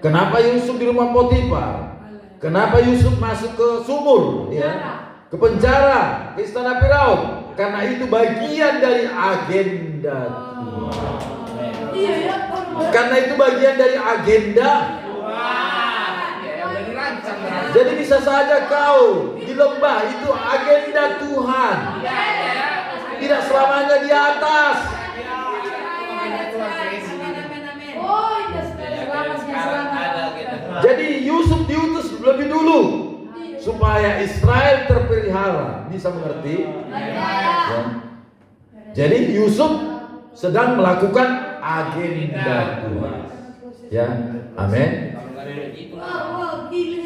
Kenapa Yusuf di rumah Potifar? Kenapa Yusuf masuk ke sumur, ya? Ke penjara, ke istana Firaun? Karena itu bagian dari agenda Tuhan. Karena itu bagian dari agenda. Jadi bisa saja kau di lembah, itu agenda Tuhan. Tidak selamanya di atas. Jadi Yusuf diutus lebih dulu supaya Israel terpelihara. Bisa mengerti? Ya. Jadi Yusuf sedang melakukan agenda Tuhan. Ya, amin.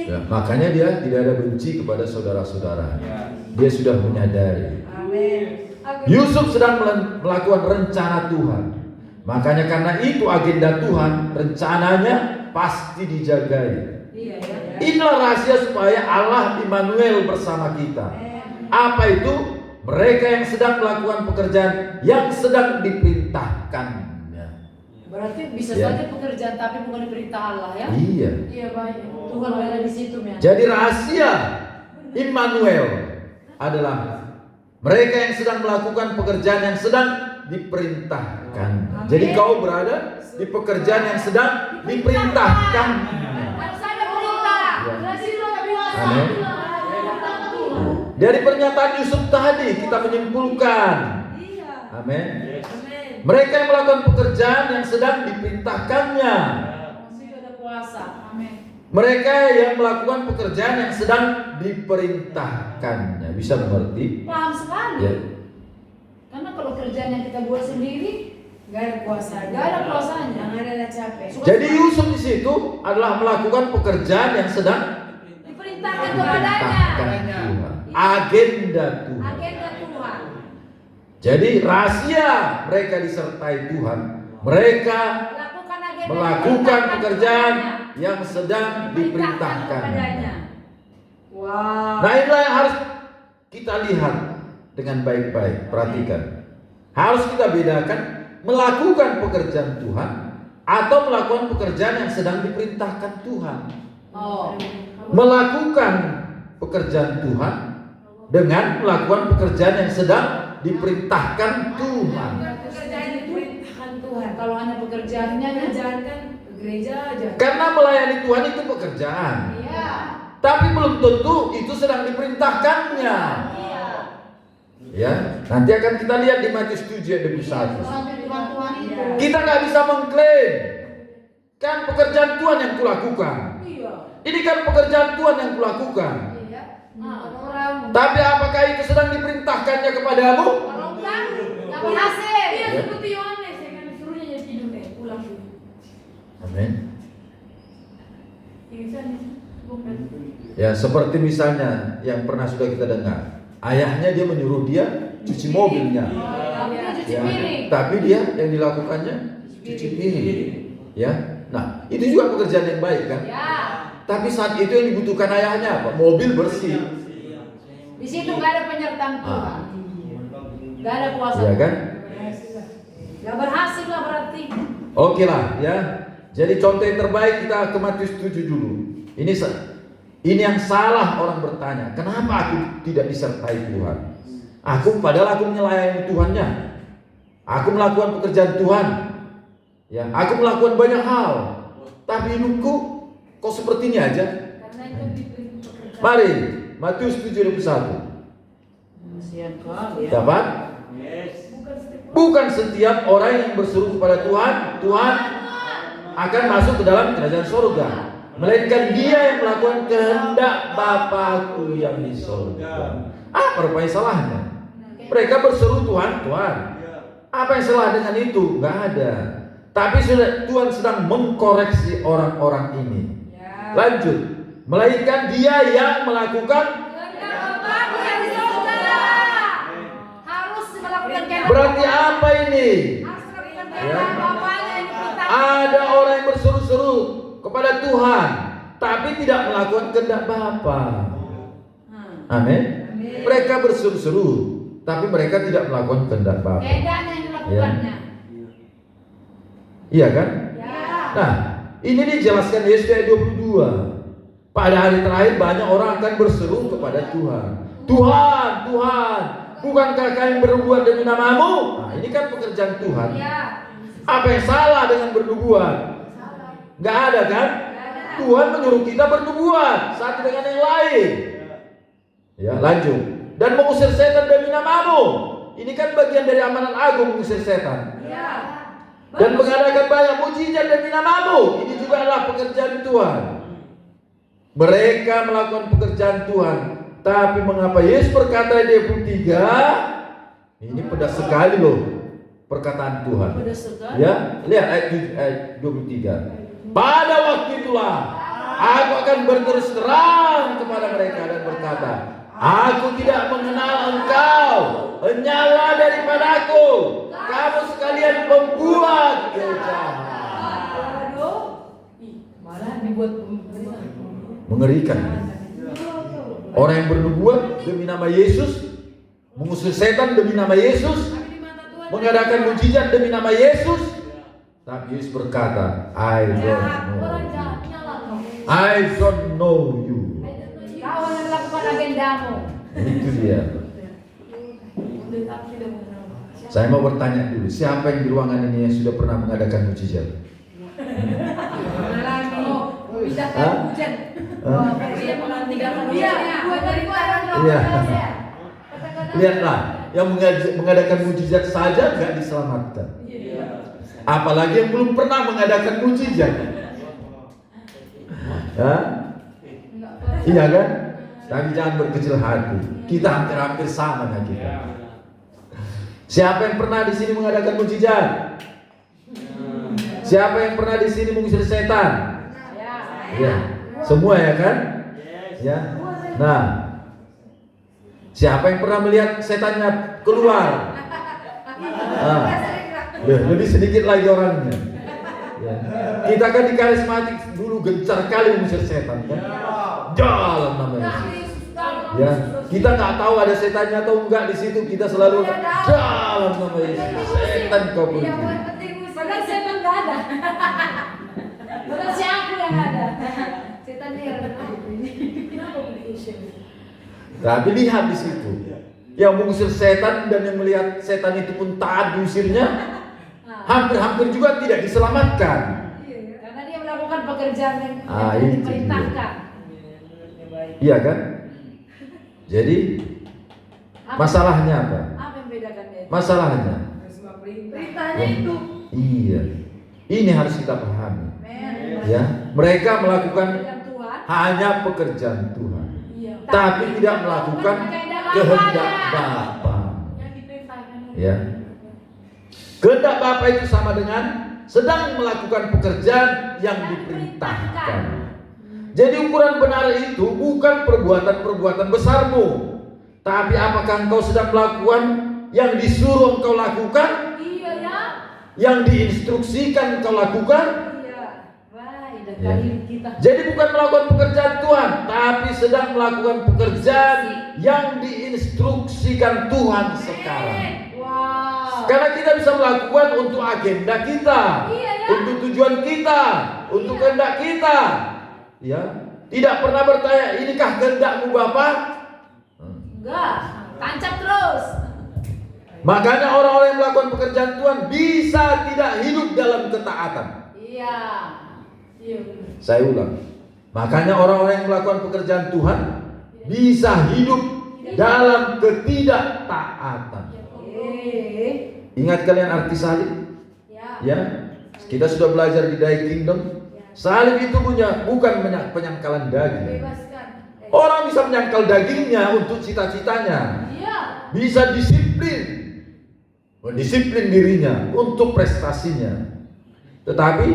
Ya, makanya dia tidak ada benci kepada saudara-saudaranya. Dia sudah menyadari. Yusuf sedang melakukan rencana Tuhan. Makanya karena itu agenda Tuhan, rencananya pasti dijagai. Inilah rahasia supaya Allah Immanuel bersama kita. Apa itu? Mereka yang sedang melakukan pekerjaan yang sedang diperintahkannya. Berarti bisa Ya. saja pekerjaan tapi bukan perintah Allah ya? Iya. Iya baik. Tuhan ada di situ ya. Jadi rahasia Immanuel adalah mereka yang sedang melakukan pekerjaan yang sedang diperintahkan. Jadi kau berada di pekerjaan yang sedang diperintahkan. Harus ada perintah. Amin. Dari pernyataan Yusuf tadi kita menyimpulkan. Amin. Mereka yang melakukan pekerjaan yang sedang diperintahkannya. Mereka yang melakukan pekerjaan yang sedang diperintahkannya. Bisa mengerti? Paham sekali. Ya. Karena kalau kerjaan yang kita buat sendiri nggak ada kuasa, nggak ada kuasanya, nggak ada capek. Jadi Yusuf di situ adalah melakukan pekerjaan yang sedang diperintahkan diperintahkan kepadanya. Tuhan. Agenda Tuhan. Agenda Tuhan. Jadi rahasia mereka disertai Tuhan. Mereka melakukan pekerjaan yang sedang diperintahkan. Wow. Nah, inilah yang harus kita lihat dengan baik-baik. Perhatikan. Harus kita bedakan melakukan pekerjaan Tuhan atau melakukan pekerjaan yang sedang diperintahkan Tuhan. Oh. Melakukan pekerjaan Tuhan dengan melakukan pekerjaan yang sedang diperintahkan Tuhan. Pekerjaan diperintahkan Tuhan. Kalau hanya pekerjaannya jalankan ke gereja aja. Karena melayani Tuhan itu pekerjaan. Iya. Tapi belum tentu itu sedang diperintahkannya. Iya. Ya, nanti akan kita lihat di Matius 7 ayat 21. Tuhan itu. Kita nggak bisa mengklaim kan pekerjaan Tuhan yang kulakukan. Iya. Ini kan pekerjaan Tuhan yang kulakukan. Iya. Orang. Tapi apakah itu sedang diperintahkannya kepadamu? Kalau kan nggak berhasil. Iya, Ya. seperti Yohanes yang kan disuruhnya jadi tidur pulang dulu. Amin. Bukan. Ya, seperti misalnya yang pernah sudah kita dengar. Ayahnya dia menyuruh dia cuci mobilnya. Tapi dia cuci Ya, piring. tapi dia yang dilakukannya cuci piring. Ya. Nah, itu juga pekerjaan yang baik kan? Ya. Tapi saat itu yang dibutuhkan ayahnya apa? Mobil bersih. Di situ nggak ada penyertaan Tuhan. Nggak ada kuasa. Iya kan? Nggak berhasil lah berarti. Oke lah ya. Jadi contoh yang terbaik kita ke Matius 7 dulu. Ini yang salah orang bertanya, kenapa aku tidak disertai Tuhan? Padahal aku melayani Tuhannya. Aku melakukan pekerjaan Tuhan. Ya, aku melakukan banyak hal. Tapi hidupku kok seperti ini aja? Karena itu diberi pekerjaan. Mari, Matius 7:21. Dapat? Bukan setiap orang yang berseru kepada Tuhan, Tuhan akan masuk ke dalam kerajaan surga, melainkan dia yang melakukan kehendak Bapakku yang di surga. Apa rupanya salahnya? Mereka berseru Tuhan, Tuhan. Apa yang salah dengan itu? Gak ada. Tapi Tuhan sedang mengkoreksi orang-orang ini. Lanjut. Melainkan dia yang melakukan. Berarti apa ini? Ya. Ada orang yang berseru-seru kepada Tuhan, tapi tidak melakukan kehendak Bapa. Amin. Mereka berseru-seru, tapi mereka tidak melakukan kehendak Bapa. Bedanya yang melakukannya. Iya kan? Ya. Nah, ini dijelaskan Yesus ayat 22. Pada hari terakhir banyak orang akan berseru kepada Tuhan. Tuhan, Tuhan, bukankah kami bernubuat demi namamu? Nah, ini kan pekerjaan Tuhan. Ya. Apa yang salah dengan bernubuat? Gak ada kan? Tuhan menyuruh kita bernubuat satu dengan yang lain. Ya, lanjut. Dan mengusir setan demi namamu. Ini kan bagian dari amanat agung, mengusir setan. Ya. Dan mengadakan banyak mujizat demi namamu. Ini juga adalah pekerjaan Tuhan. Mereka melakukan pekerjaan Tuhan. Tapi mengapa Yesus berkata di 23? Ini pedas sekali loh perkataan Tuhan. Ya, lihat ayat 23. Pada waktu itulah aku akan berterus terang kepada mereka dan berkata, aku tidak mengenal engkau, henyalah daripadaku, kamu sekalian pembuat kejahatan. Malah dibuat Mengerikan. Orang yang bernubuat demi nama Yesus, mengusir setan demi nama Yesus, mengadakan mujizat demi nama Yesus, tapi Yesus berkata, I don't know you. Kau hanya melakukan agendamu. Itu dia. Saya mau bertanya dulu, siapa yang di ruangan ini yang sudah pernah mengadakan mujizat? Pindahkan hujan. Dia menantikan hujan. Iya. Lihatlah, yang mengadakan mujizat saja nggak diselamatkan. Apalagi yang belum pernah mengadakan mujizat. Ya? Iya kan? Tapi jangan berkecil hati. Kita hampir-hampir sama dengan kita. Siapa yang pernah di sini mengadakan mujizat? Siapa yang pernah di sini mengusir setan? Ya, semua ya kan? Ya. Nah, siapa yang pernah melihat setannya keluar? Nah, lebih sedikit lagi orangnya. Ya. Kita kan di karismatik dulu gencar kali mengusir setan kan? Dalam nama Yesus. Ya, kita nggak tahu ada setannya atau enggak di situ. Kita selalu dalam nama Yesus. Setan kau pergi. Padahal setan nggak ada. Padahal si aku yang ada. Setannya yang ada. Tapi lihat di situ. Yang mengusir setan dan yang melihat setan itu pun taat diusirnya, hampir-hampir juga tidak diselamatkan. Karena dia melakukan pekerjaan yang itu diperintahkan. Iya kan? Jadi masalahnya apa? Apa yang membedakan dia? Masalahnya. Perintahnya itu. Iya. Ini harus kita pahami. Ya, mereka melakukan hanya pekerjaan Tuhan. Tapi tidak melakukan kehendak Bapa. Ya. Kehendak Bapa itu sama dengan sedang melakukan pekerjaan yang diperintahkan. Jadi ukuran benar itu bukan perbuatan-perbuatan besarmu, Tapi apakah engkau sedang melakukan yang disuruh engkau lakukan? Iya ya. Yang diinstruksikan engkau lakukan? Iya. Wah, indah Ya. kali kita. Jadi bukan melakukan pekerjaan Tuhan, tapi sedang melakukan pekerjaan yang diinstruksikan Tuhan sekarang. Wow. Karena kita bisa melakukan untuk agenda kita, Iya, ya. untuk tujuan kita, untuk kehendak kita. Ya, tidak pernah bertanya, inikah kehendakmu Bapa? Enggak, tancap terus. Makanya orang-orang yang melakukan pekerjaan Tuhan bisa tidak hidup dalam ketaatan. Iya. Iya benar. Saya ulang. Makanya orang-orang yang melakukan pekerjaan Tuhan bisa hidup dalam ketidaktaatan. Ingat kalian arti salib? Ya. Ya, kita sudah belajar di Dai Kingdom. Salib itu bukan penyangkalan daging. Bebaskan. Orang bisa menyangkal dagingnya untuk cita-citanya. Iya. Bisa mendisiplin dirinya untuk prestasinya. Tetapi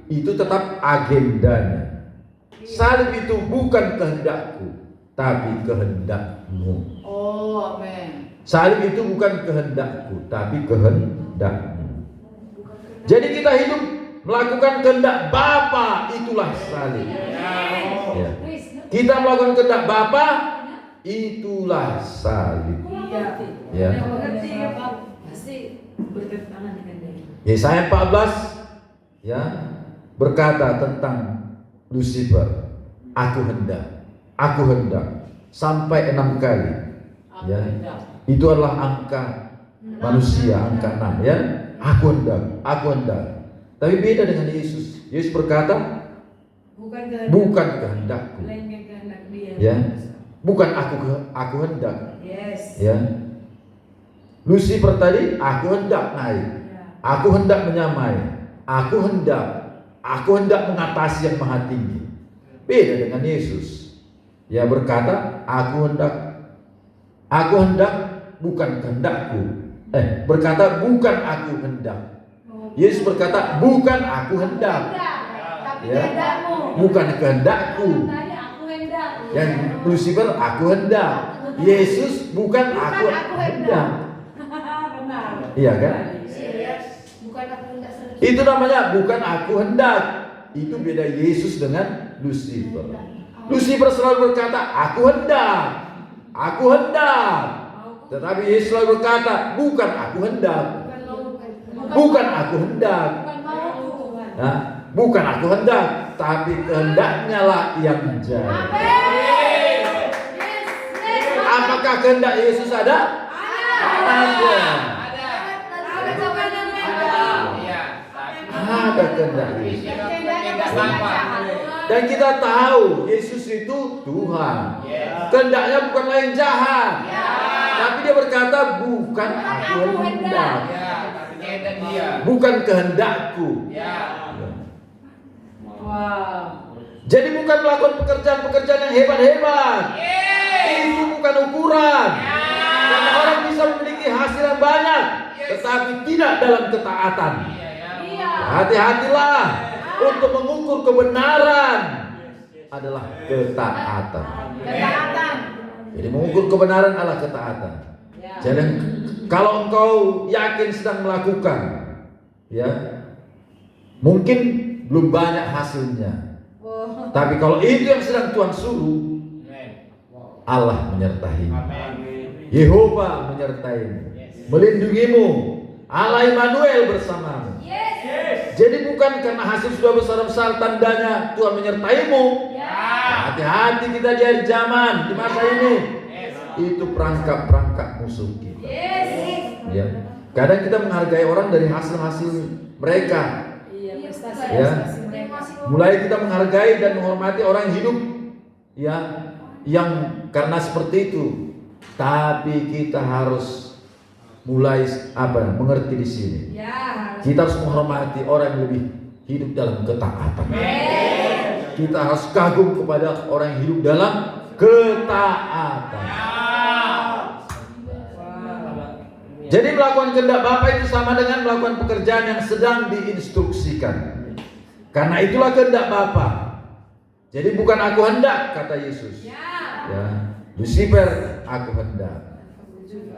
itu tetap agendanya. Salib itu bukan kehendakku, tapi kehendakmu. Oh, amin. Salib itu bukan kehendakku, tapi kehendakmu. Jadi kita hidup melakukan kehendak Bapa, itulah salib. Ya. Kita melakukan kehendak Bapa, itulah salib. Iya. Ya. Mengerti apa? Pasti bertentangan dengan dia. Yesaya 14 ya berkata tentang Lucifer, aku hendak sampai 6 kali. Ya. Itu adalah angka manusia, angka 6 ya. Aku hendak. Tapi beda dengan Yesus. Yesus berkata, bukan kehendakku. Lainnya kehendak dia. Ya. Bukan aku hendak. Yes. Ya. Lucifer tadi, aku hendak naik. Aku hendak menyamai. Aku hendak mengatasi yang maha tinggi. Beda dengan Yesus. Dia berkata, aku hendak bukan kehendakku. Berkata bukan aku hendak. Yesus berkata bukan aku hendak. Tapi Ya. kehendakmu. Bukan kehendakku. Tadi aku hendak. Yang Lucifer aku hendak. Yesus bukan aku hendak. Benar. Iya kan? Bukan aku hendak sendiri. Itu namanya bukan aku hendak. Itu beda Yesus dengan Lucifer. Lucifer selalu berkata aku hendak. Tetapi Yesus selalu berkata bukan aku hendak. Bukan aku hendak. Bukan mauku Tuhan. Nah, bukan aku hendak, tapi kehendaknya lah yang jadi. Amin. Apakah kehendak Yesus ada? Ada. Ada jawabannya. Ada kehendak Yesus. Dan kita tahu Yesus itu Tuhan. Kehendaknya bukanlah yang jahat. Tapi dia berkata bukan aku hendak. Bukan kehendakku. Wow. Jadi bukan melakukan pekerjaan-pekerjaan yang hebat-hebat. Itu bukan ukuran. Karena orang bisa memiliki hasil yang banyak, tetapi tidak dalam ketaatan. Iya. Hati-hatilah untuk mengukur kebenaran adalah ketaatan. Ketaatan. Jadi mengukur kebenaran adalah ketaatan. Ya. Jadi kalau engkau yakin sedang melakukan, ya mungkin belum banyak hasilnya. Oh. Tapi kalau itu yang sedang Tuhan suruh, Allah menyertai. Yehova menyertai, melindungimu. Allah Immanuel bersamamu. Yes. Jadi bukan karena hasil sudah besar-besar tandanya Tuhan menyertaimu. Hati-hati kita di akhir zaman, di masa ini. Itu perangkap-perangkap musuh kita. Yes. Ya. Kadang kita menghargai orang dari hasil-hasil mereka. Iya, prestasi. Ya. Prestasi mereka. Mulai kita menghargai dan menghormati orang hidup, ya, yang karena seperti itu. Tapi kita harus mulai mengerti di sini. Ya. Kita harus menghormati orang yang lebih hidup dalam ketaatan. Kita harus kagum kepada orang yang hidup dalam ketaatan. Jadi melakukan kehendak Bapa itu sama dengan melakukan pekerjaan yang sedang diinstruksikan. Karena itulah kehendak Bapa. Jadi bukan aku hendak, kata Yesus. Ya. Lucifer, aku hendak.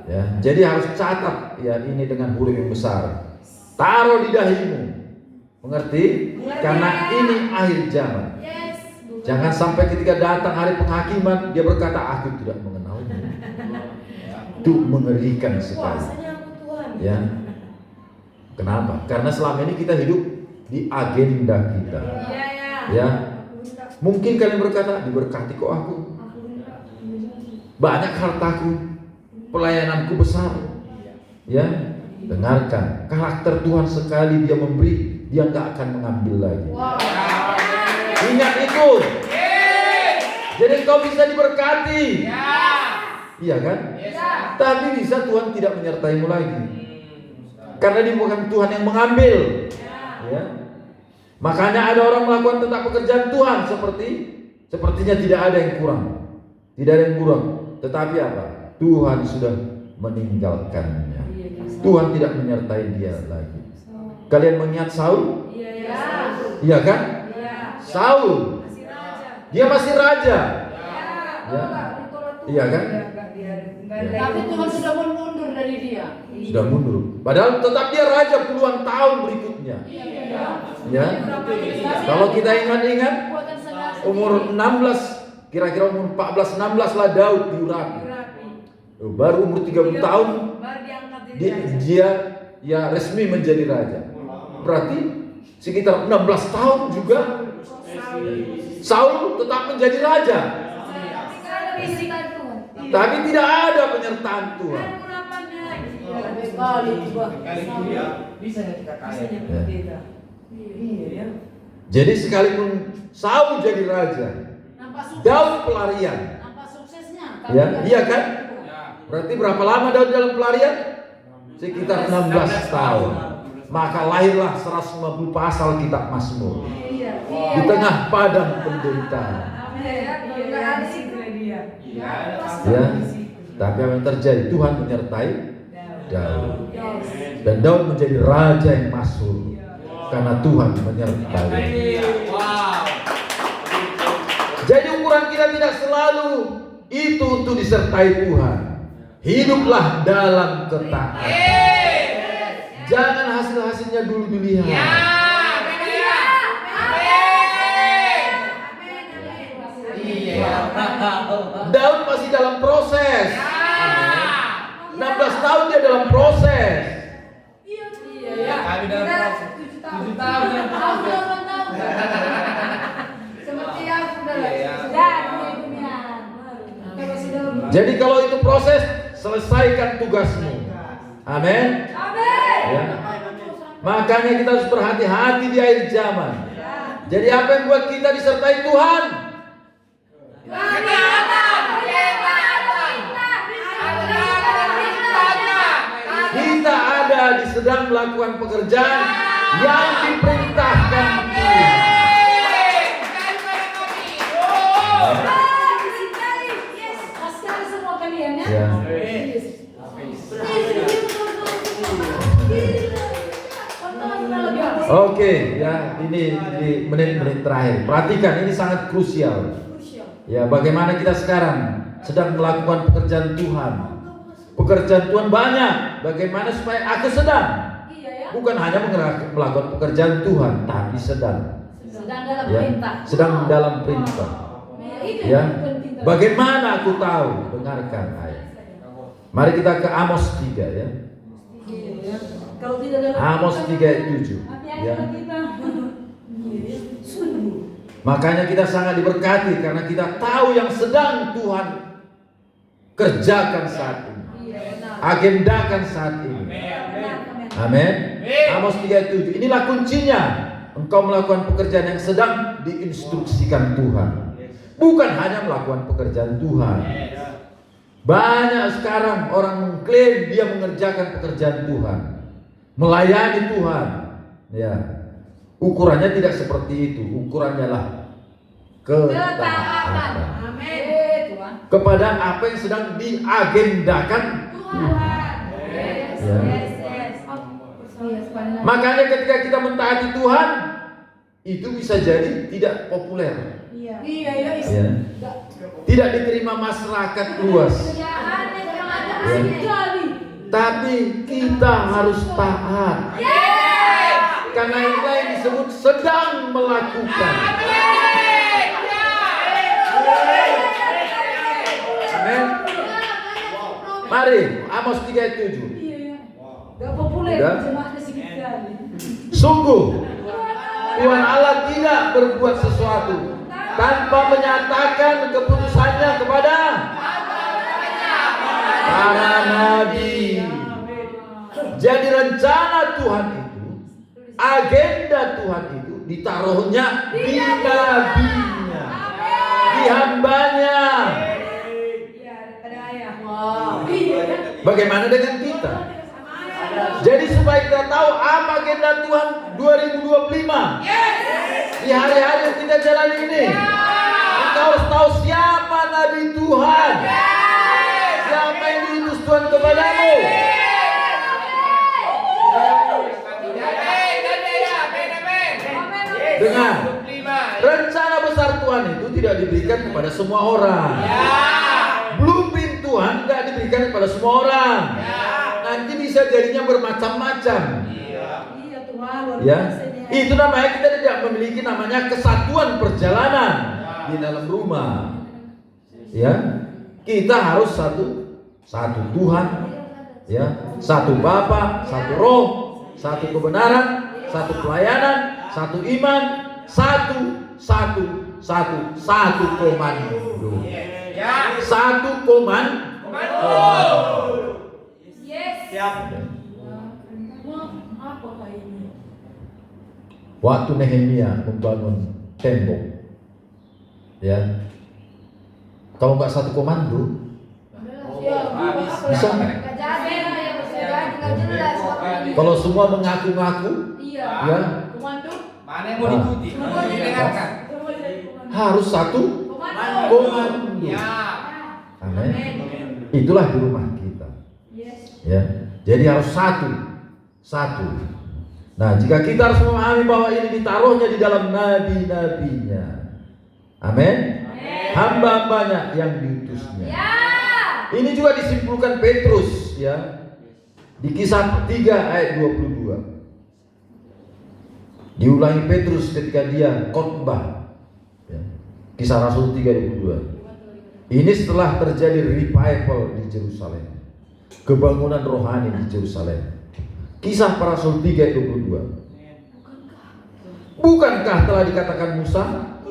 Ya, jadi harus catat ya ini dengan huruf yang besar. Taruh di dahimu. Mengerti? Karena ini akhir zaman. Jangan sampai ketika datang hari penghakiman dia berkata aku tidak mengenalmu. Itu mengerikan sekali. Ya. Kenapa? Karena selama ini kita hidup di agenda kita. Ya. Mungkin kalian berkata diberkati kok aku. Banyak hartaku. Pelayananku besar. Ya. Dengarkan, karakter Tuhan sekali dia memberi, dia nggak akan mengambil lagi. Ingat itu. Jadi kau bisa diberkati. Iya kan? Tapi bisa Tuhan tidak menyertaimu lagi. Karena dia bukan Tuhan yang mengambil. Ya. Makanya ada orang melakukan tentang pekerjaan Tuhan sepertinya tidak ada yang kurang. Tidak ada yang kurang. Tetapi apa? Tuhan sudah meninggalkannya. Tuhan tidak menyertai dia lagi. Kalian mengingat Saul? Iya kan? Saul. Dia masih raja. Ya. Iya kan? Tapi Tuhan sudah mundur dari dia. Sudah mundur. Padahal tetap dia raja puluhan tahun berikutnya. Ya. Kalau kita ingat-ingat umur 16, kira-kira umur 14 16 lah Daud diurapi. Baru umur 30 tahun dia ya resmi menjadi raja. Berarti sekitar 16 tahun juga Saul tetap menjadi raja. Tapi tidak ada penyertaan Tuhan. Jadi sekalipun Saul jadi raja, Daud pelarian. Ya, iya kan? Berarti berapa lama Daud dalam pelarian? Sekitar 16 tahun. Maka lahirlah 150 pasal kitab Mazmur. Di tengah padang penderitaan. Ya. Tapi apa yang terjadi? Tuhan menyertai Daud. Dan Daud menjadi raja yang masyhur karena Tuhan menyertai. Jadi ukuran kita tidak selalu itu untuk disertai Tuhan. Hiduplah dalam ketaatan. Jangan hasil-hasilnya dulu dilihat. Daud masih dalam proses. 16 tahun dia dalam proses. Kami dalam proses 7 tahun. Seperti aku Jadi kalau itu proses, selesaikan tugasmu. Amin. Ya. Makanya kita harus berhati-hati di akhir zaman. Jadi apa yang buat kita disertai Tuhan? Kita ada sedang melakukan pekerjaan yang diperintahkan Tuhan. Ya. Oke, ya ini menit-menit terakhir. Perhatikan, ini sangat krusial. Ya, bagaimana kita sekarang sedang melakukan pekerjaan Tuhan. Pekerjaan Tuhan banyak. Bagaimana supaya aku sedang? Bukan hanya melakukan pekerjaan Tuhan, tapi sedang dalam ya, perintah. sedang dalam perintah. Ya, bagaimana aku tahu? Dengarkan ayat. Mari kita ke Amos 3 ya. Kalau tidak dalam Amos 3 ayat 7. Ya. Makanya kita sangat diberkati karena kita tahu yang sedang Tuhan kerjakan saat ini. Agendakan saat ini. Amin. Amos 3 ayat 7. Inilah kuncinya. Engkau melakukan pekerjaan yang sedang diinstruksikan Tuhan. Bukan hanya melakukan pekerjaan Tuhan. Banyak sekarang orang mengklaim dia mengerjakan pekerjaan Tuhan, melayani Tuhan. Ya, ukurannya tidak seperti itu. Ukurannya lah ketaatan kepada apa yang sedang diagendakan Tuhan. Ya. Makanya ketika kita mentaati Tuhan, itu bisa jadi tidak populer. Iya. Ya. tidak diterima masyarakat luas. Tapi kita harus taat. Karena inilah yang disebut sedang melakukan. Amin. Mari, Amos 3:7. Gak populer Udah? jemaatnya sedikit kali. Sungguh Tuhan Allah tidak berbuat sesuatu tanpa menyatakan keputusannya kepada para nabi. Jadi rencana Tuhan itu, agenda Tuhan itu ditaruhnya di nabinya, di hambanya. Bagaimana dengan kita? Jadi supaya kita tahu apa agenda Tuhan 2025 di hari-hari yang kita jalani ini, kita harus tahu siapa nabi Tuhan, siapa yang diutus Tuhan kepadamu. Dengar, rencana besar Tuhan itu tidak diberikan kepada semua orang. Blueprint Tuhan tidak diberikan kepada semua orang. Nanti bisa jadinya bermacam-macam. Iya Tuhan, luar Ya, biasa dia. itu namanya kita tidak memiliki namanya kesatuan perjalanan di dalam rumah. Ya, kita harus satu Tuhan, ya, satu Bapa, satu Roh, satu kebenaran, satu pelayanan, satu iman, satu komando. Satu komando. Yes. Siap. Apakah ini? Waktu Nehemia membangun tembok, ya, kalau nggak satu komando, bisa nggak? Gak jadi, gak jelas. Kalau semua mengaku-ngaku, Iya. ya, Komando. Mana yang mau diikuti? Mana yang didengarkan? harus satu komando. Ya. Amin. Itulah di rumah kita. Yes. Ya, jadi harus satu. Nah, jika kita harus memahami bahwa ini ditaruhnya di dalam nabi-nabinya, amin. Hamba-hambanya yang diutusnya. Ini juga disimpulkan Petrus, ya, di Kisah 3 ayat 22. Diulangi Petrus ketika dia khotbah, ya. Kisah Rasul 3:22. Ini setelah terjadi revival di Yerusalem, kebangunan rohani di Yerusalem. Kisah para Rasul 3:22. Bukankah telah dikatakan Musa,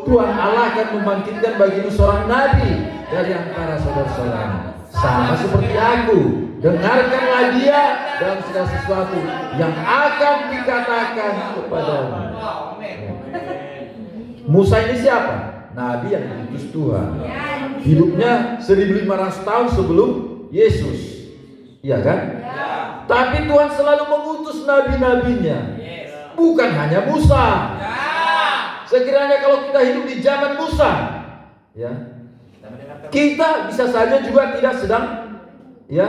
Tuhan Allah akan membangkitkan bagimu seorang nabi dari antara saudara-saudara, sama seperti aku. Dengarkanlah dia dalam segala sesuatu yang akan dikatakan kepadamu. Musa ini siapa? Nabi yang diutus Tuhan. Hidupnya 1500 tahun sebelum Yesus. Iya kan? Tapi Tuhan selalu mengutus nabi-nabinya. Bukan hanya Musa. Sekiranya kalau kita hidup di zaman Musa, ya, kita bisa saja juga tidak sedang, ya,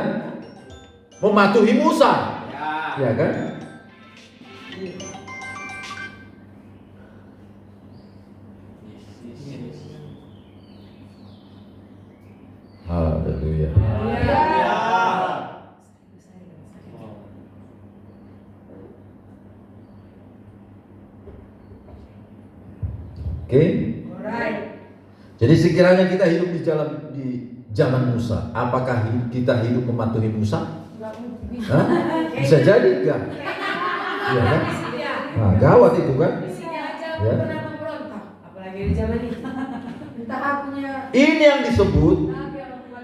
mematuhi Musa. Ya kan? Haleluya. Oke. Jadi sekiranya kita hidup di zaman Musa, apakah kita hidup mematuhi Musa? Hah? Bisa jadi enggak? Iya kan? Nah, gawat itu kan? Ya. Apalagi di zaman ini. Entah akunya. Ini yang disebut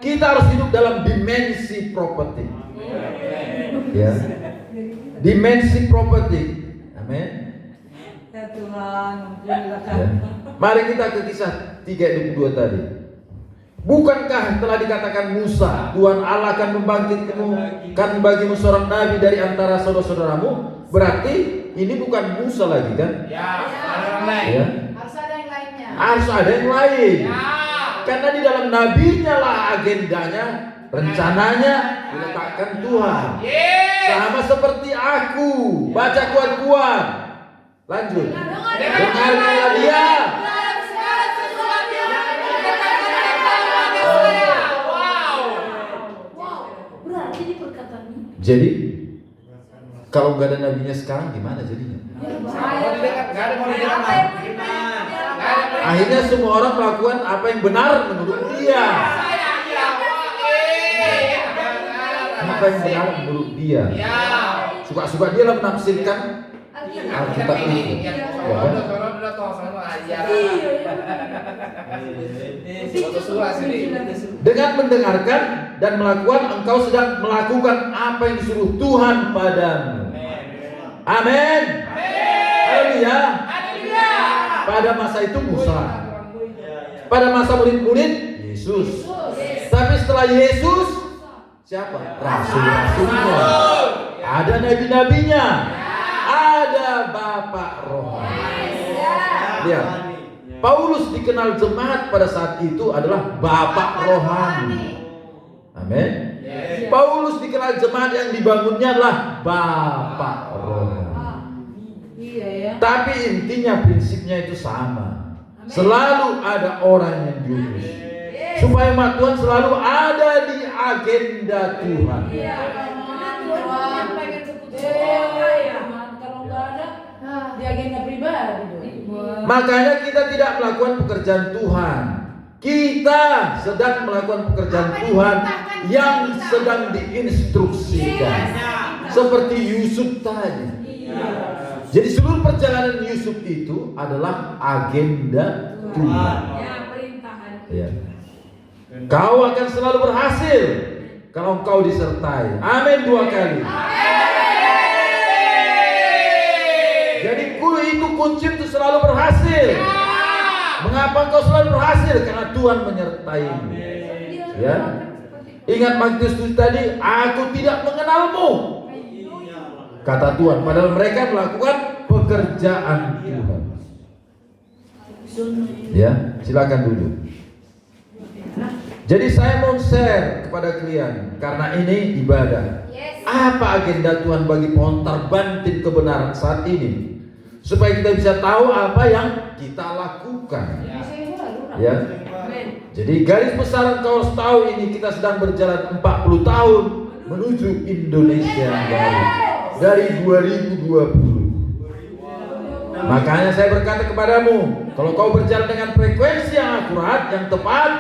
kita harus hidup dalam dimensi properti. Ya. Dimensi properti. Amin. Ya Tuhan, Ya. Mari kita ke Kisah 3:22 tadi. Bukankah telah dikatakan Musa, Tuhan Allah akan membangkitkan bagimu seorang nabi dari antara saudara-saudaramu? Berarti ini bukan Musa lagi kan? Ya, ada orang lain. Ya. harus ada yang lainnya. Harus ada yang lain. Ya. Karena di dalam nabinya lah agendanya, rencananya diletakkan Tuhan. Sama seperti aku. Baca kuat-kuat. Lanjut. Dengarkanlah dia. Jadi kalau nggak ada nabinya sekarang gimana jadinya? Akhirnya semua orang melakukan apa yang benar menurut dia. Apa yang benar menurut dia. Suka-suka dia lah menafsirkan Alkitab itu. Ya kan? Dengan mendengarkan dan melakukan, engkau sedang melakukan apa yang disuruh Tuhan padamu. Amin. Haleluya. Pada masa itu Musa, pada masa murid-murid Yesus. Tapi setelah Yesus siapa? Rasul-rasulnya. Ada nabi-nabinya. Ada Bapak Rohani. Lihat, Paulus dikenal jemaat pada saat itu adalah Bapak Rohani. Amin. Paulus dikenal jemaat yang dibangunnya adalah Bapak Rohani. Tapi intinya prinsipnya itu sama. Selalu ada orang yang diutus supaya umat Tuhan selalu ada di agenda Tuhan. Kalau nggak ada di agenda pribadi. Makanya kita tidak melakukan pekerjaan Tuhan. Kita sedang melakukan pekerjaan Tuhan yang sedang diinstruksikan. Seperti Yusuf tadi. Jadi seluruh perjalanan Yusuf itu adalah agenda Tuhan. Ya. Kau akan selalu berhasil kalau kau disertai. Amin 2 kali. Jadi itu kunci itu selalu berhasil. Mengapa kau selalu berhasil? Karena Tuhan menyertaimu. Ya. Ingat Matius tadi, aku tidak mengenalmu. Kata Tuhan, padahal mereka melakukan pekerjaan Tuhan. Ya, silakan dulu. Jadi saya mau share kepada kalian karena ini ibadah. Apa agenda Tuhan bagi Pontar Bantin kebenaran saat ini? Supaya kita bisa tahu apa yang kita lakukan. Ya. Jadi garis besar kau harus tahu ini kita sedang berjalan 40 tahun menuju Indonesia yang baru. Dari 2020. Makanya saya berkata kepadamu, kalau kau berjalan dengan frekuensi yang akurat, yang tepat,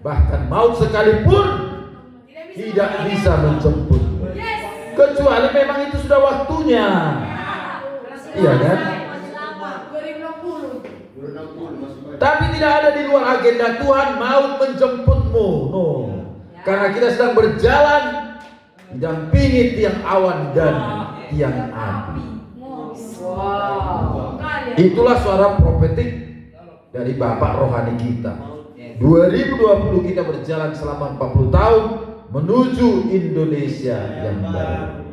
bahkan maut sekalipun tidak bisa menjemput. Kecuali memang itu sudah waktunya. Iya kan? Tapi tidak ada di luar agenda Tuhan maut menjemputmu. No. Karena kita sedang berjalan didampingi tiang awan dan tiang api. Itulah suara profetik dari Bapak Rohani kita. 2020 kita berjalan selama 40 tahun menuju Indonesia yang baru.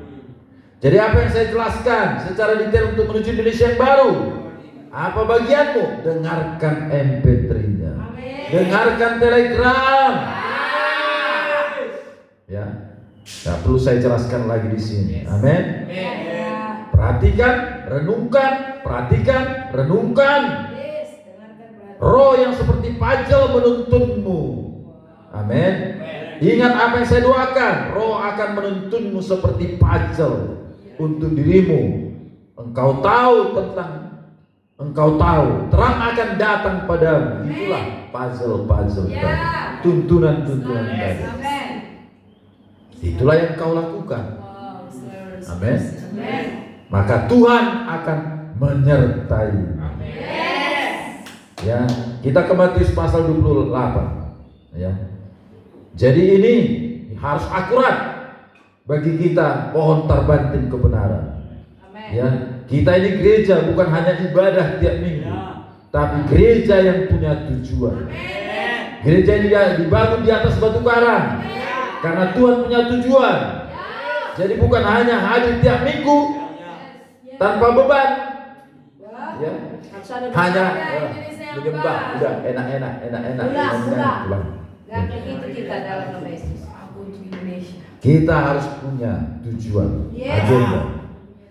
Jadi apa yang saya jelaskan secara detail untuk menuju Indonesia yang baru? Apa bagianmu? Dengarkan MP3-nya. Dengarkan Telegram. Ya. Nah, perlu saya jelaskan lagi di sini. Amin. Perhatikan, renungkan, perhatikan, renungkan. Roh yang seperti pajal menuntunmu. Amin. Ingat apa yang saya doakan. Roh akan menuntunmu seperti pajal untuk dirimu. Engkau tahu terang akan datang padamu. Itulah puzzle tuntunan tadi. Itulah yang kau lakukan. Amin. Maka Tuhan akan menyertai. Ya, kita ke Matius pasal 28. Ya. Jadi ini harus akurat bagi kita pohon terbanting kebenaran. Ya, kita ini gereja bukan hanya ibadah tiap minggu, tapi gereja yang punya tujuan. Gereja ini dibangun di atas batu karang. Karena Tuhan punya tujuan. Jadi bukan hanya hadir tiap minggu tanpa beban. Ya. Hanya menyembah, udah enak. Pulang. Gak kayak gitu kita dalam nama Yesus. Kita harus punya tujuan, agenda.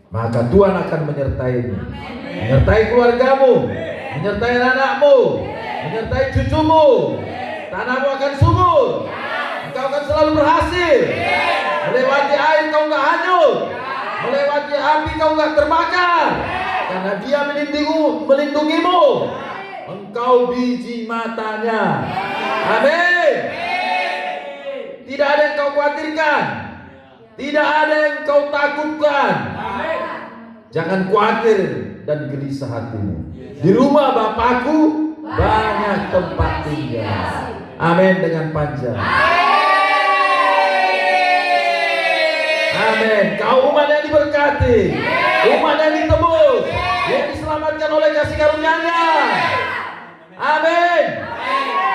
Maka Tuhan akan menyertaimu. Menyertai keluargamu, menyertai anakmu, menyertai cucumu. Tanahmu akan subur. kau akan selalu berhasil. Melewati air kau nggak hanyut. Melewati api kau nggak terbakar. Karena Dia melindungimu. Engkau biji matanya. Amin. Tidak ada yang kau khawatirkan. Tidak ada yang kau takutkan. Jangan khawatir dan gelisah hatimu. Di rumah Bapakku banyak tempat tinggal. Amin dengan panjang. Amin. Kau umat yang diberkati, umat yang ditebus, yang diselamatkan oleh kasih karunia-Nya. Amin.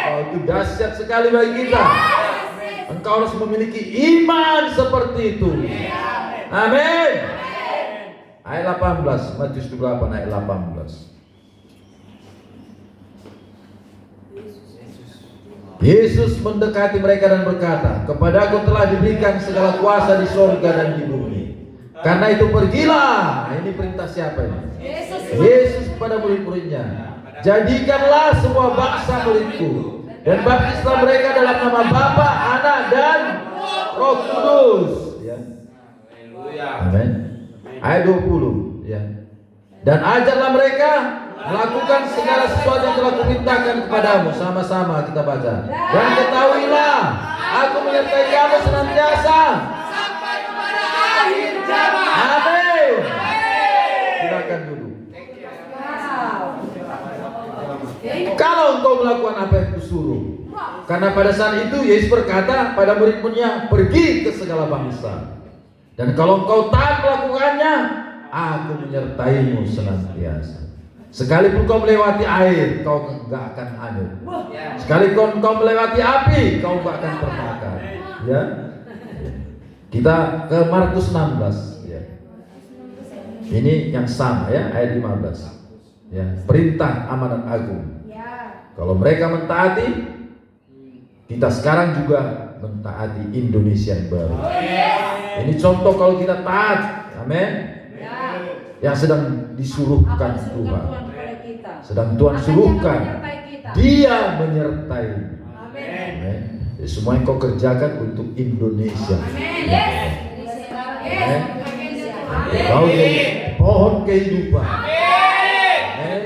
Oh, itu dahsyat sekali bagi kita. Engkau harus memiliki iman seperti itu. Amin. Ayat 18, Matius 28 ayat 18. Yesus mendekati mereka dan berkata, "Kepadaku telah diberikan segala kuasa di sorga dan di bumi. Karena itu pergilah." Nah, ini perintah siapa ini? Yesus kepada murid-muridnya. "Jadikanlah semua bangsa muridku, dan baptislah mereka dalam nama Bapa, Anak, dan Roh Kudus." Ya. Amin. Ayat 20. Ya. "Dan ajarlah mereka melakukan segala sesuatu yang telah kuperintahkan kepadamu." Sama-sama kita baca. "Dan ketahuilah, aku menyertai kamu senantiasa sampai kepada akhir zaman." Amin. Silakan duduk. Kalau engkau melakukan apa yang kusuruh. Karena pada saat itu Yesus berkata pada murid-muridnya, "Pergi ke segala bangsa. Dan kalau engkau taat melakukannya, aku menyertaimu senantiasa. Sekalipun kau melewati air, kau enggak akan hanyut. Sekalipun kau melewati api, kau enggak akan terbakar." Ya. Kita ke Markus 16 ya. Ini yang sama ya, ayat 15. Ya, perintah amanat agung. Kalau mereka mentaati, kita sekarang juga mentaati Indonesia yang baru. Ini contoh kalau kita taat. Amin. Yang sedang disuruhkan Tuhan. Sedang Tuhan suruhkan, Dia menyertai. Amin. Jadi semua yang kau kerjakan untuk Indonesia. Amin. Kau jadi pohon kehidupan. Amin.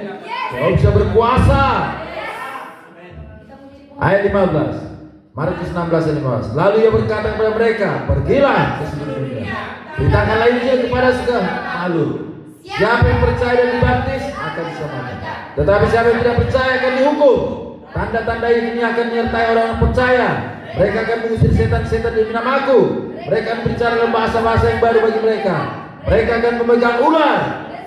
Kau bisa berkuasa. Ayat 15, Markus 16 ayat 15. "Lalu Ia berkata kepada mereka, pergilah ke seluruh dunia, beritakanlah Injil kepada segala makhluk. Siapa yang percaya dan dibaptis akan diselamatkan, tetapi siapa yang tidak percaya akan dihukum. Tanda-tanda ini akan menyertai orang-orang percaya. Mereka akan mengusir setan-setan demi namaku. Mereka akan berbicara dalam bahasa-bahasa yang baru bagi mereka. Mereka akan memegang ular,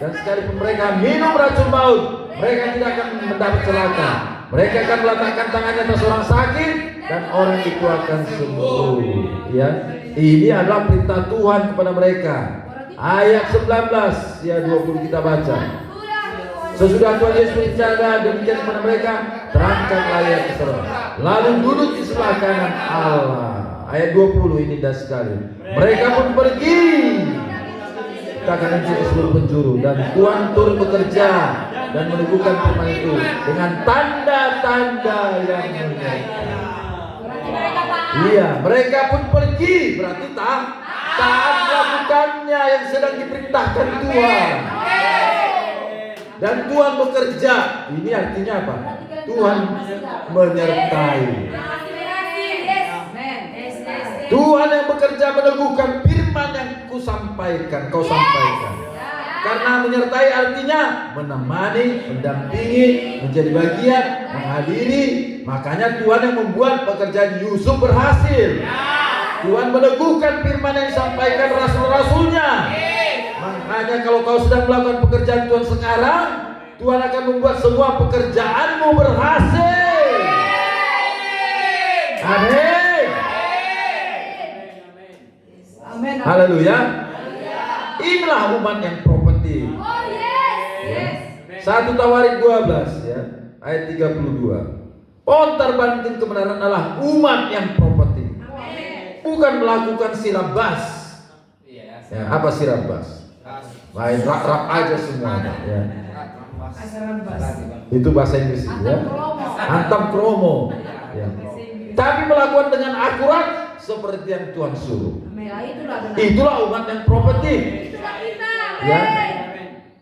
dan sekalipun mereka minum racun maut, mereka tidak akan mendapat celaka. Mereka akan meletakkan tangannya atas orang sakit, dan orang itu akan sembuh." Ya, ini adalah perintah Tuhan kepada mereka. Ayat 19 ya 20 kita baca. "Sesudah Tuhan Yesus berbicara demikian kepada mereka, terangkanlah ayat keseluruhan, lalu duduk di sebelah kanan Allah." Ayat 20 ini indah sekali. "Mereka pun pergi, katakan di seluruh penjuru, dan Tuhan turut bekerja dan meneguhkan firman itu dengan tanda-tanda yang menyertai." Iya, mereka pun pergi, berarti taat melakukannya yang sedang diperintahkan Tuhan. Dan Tuhan bekerja. Ini artinya apa? Tuhan menyertai. Tuhan yang bekerja meneguhkan firman yang kau sampaikan. Karena menyertai artinya menemani, mendampingi, menjadi bagian, menghadiri. Makanya Tuhan yang membuat pekerjaan Yusuf berhasil. Tuhan meneguhkan firman yang disampaikan rasul-rasulnya. Makanya kalau kau sedang melakukan pekerjaan Tuhan sekarang, Tuhan akan membuat semua pekerjaanmu berhasil. Amin. Amin. Haleluya. Inilah umat yang properti. 1 Tawarik 12 ya, ayat 32. Pohon terbangkit kebenaran adalah umat yang properti. Bukan melakukan sirabas. Ya, apa sirabas? Lain rap-rap aja semuanya ya. Itu bahasa Inggris ya. Hantam kromo. Ya. tapi melakukan dengan akurat seperti yang Tuhan suruh. Ya, itulah benar. Itulah umat yang profetik. Itulah kita. Ya.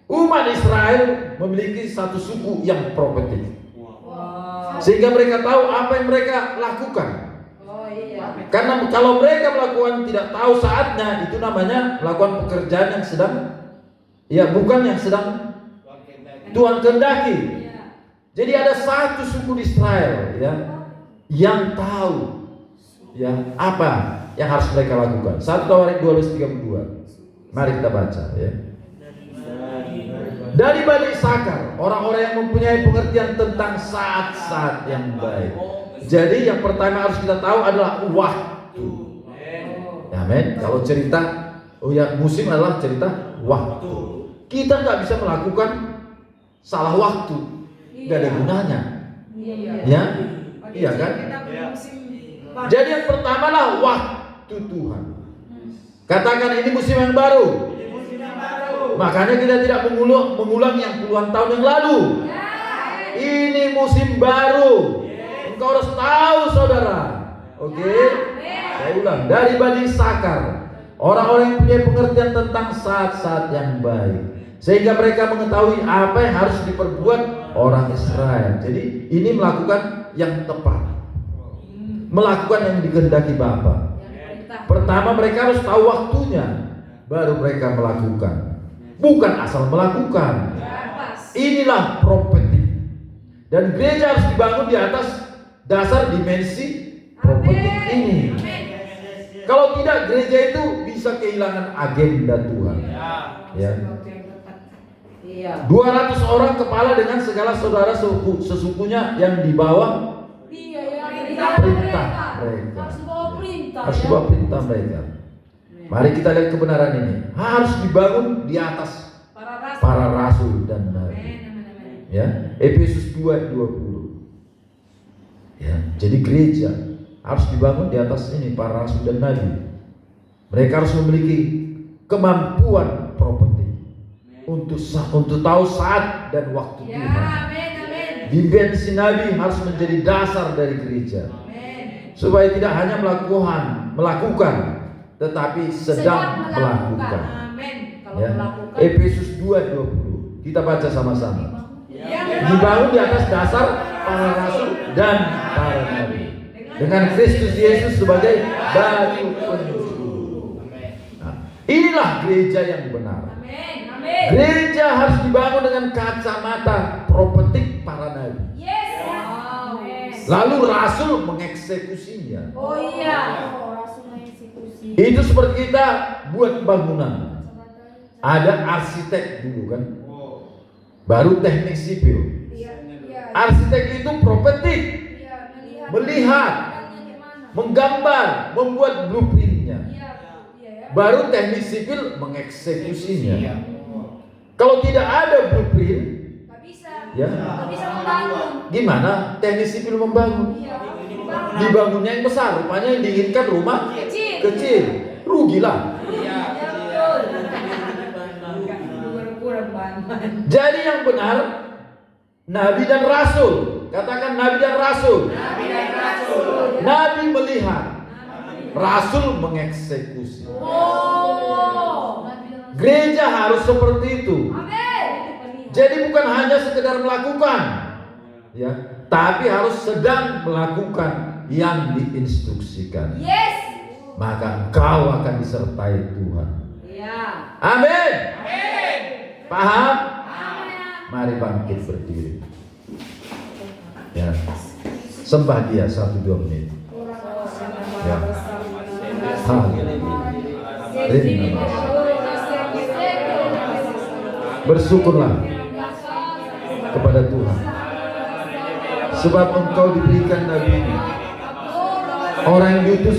Umat Israel memiliki satu suku yang profetik. Wow. Sehingga mereka tahu apa yang mereka lakukan. Oh iya. Karena kalau mereka melakukan tidak tahu saatnya, itu namanya melakukan pekerjaan yang sedang, ya bukan yang sedang Tuhan kehendaki. Iya. Jadi ada satu suku di Israel, ya, yang tahu, ya, apa yang harus mereka lakukan. 1 Tawarik 12:32. Mari kita baca, ya. Dari Bani Isakar, orang-orang yang mempunyai pengertian tentang saat-saat yang baik. Jadi yang pertama harus kita tahu adalah waktu. Amin. Kalau cerita, oh ya, musim adalah cerita waktu. Kita nggak bisa melakukan salah waktu, nggak ada gunanya. Iya. Ya, iya kan? Kita musim Jadi yang pertama lah waktu Tuhan. Katakan ini musim yang baru. Makanya kita tidak mengulang yang puluhan tahun yang lalu. Ini musim baru. Engkau harus tahu, saudara. Oke? Saya ulang. Dari Bani Isakar, orang-orang yang punya pengertian tentang saat-saat yang baik, sehingga mereka mengetahui apa yang harus diperbuat orang Israel. Jadi ini melakukan yang tepat, melakukan yang dikehendaki Bapa. Pertama mereka harus tahu waktunya, baru mereka melakukan. Bukan asal melakukan. Inilah prophetic. Dan gereja harus dibangun di atas dasar dimensi prophetic ini. Kalau tidak, gereja itu bisa kehilangan agenda Tuhan. Ya. 200 orang kepala dengan segala saudara sesukunya yang di bawah perintah mereka. Harus dibawa perintah mereka. Mari kita lihat kebenaran ini. Harus dibangun di atas para rasul dan nabi. Ya, Efesus 2:20. Ya, jadi gereja harus dibangun di atas ini para rasul dan nabi. Mereka harus memiliki kemampuan prophetik untuk tahu saat dan waktu Tuhan. Dimensi nabi harus menjadi dasar dari gereja. Supaya tidak hanya melakukan tetapi sedang melakukan. Ya. Efesus 2:20. Kita baca sama-sama. Dibangun di atas dasar para rasul dan para nabi, dengan Kristus Yesus sebagai batu penjuru. Nah, inilah gereja yang benar. Gereja harus dibangun dengan kacamata prophetik para nabi. Lalu rasul mengeksekusinya. Oh iya. Itu seperti kita buat bangunan. Ada arsitek dulu kan, baru teknik sipil. Arsitek itu prophetik, melihat, menggambar, membuat blueprintnya. Baru teknik sipil mengeksekusinya. Kalau tidak ada blueprint, ya, gimana teknik sipil membangun? Dibangunnya yang besar, rupanya yang diinginkan rumah kecil, rugilah. Jadi yang benar nabi dan rasul. Katakan nabi dan rasul. Nabi melihat, rasul mengeksekusi. Gereja harus seperti itu. Jadi bukan hanya sekedar melakukan, ya, tapi harus sedang melakukan yang diinstruksikan. Maka engkau akan disertai Tuhan. Amin. Paham? Mari bangkit berdiri. Ya. Sembah dia 1-2 menit. Ya. Haleluya. Bersyukurlah kepada Tuhan, sebab engkau diberikan nabi ini, orang yang diutus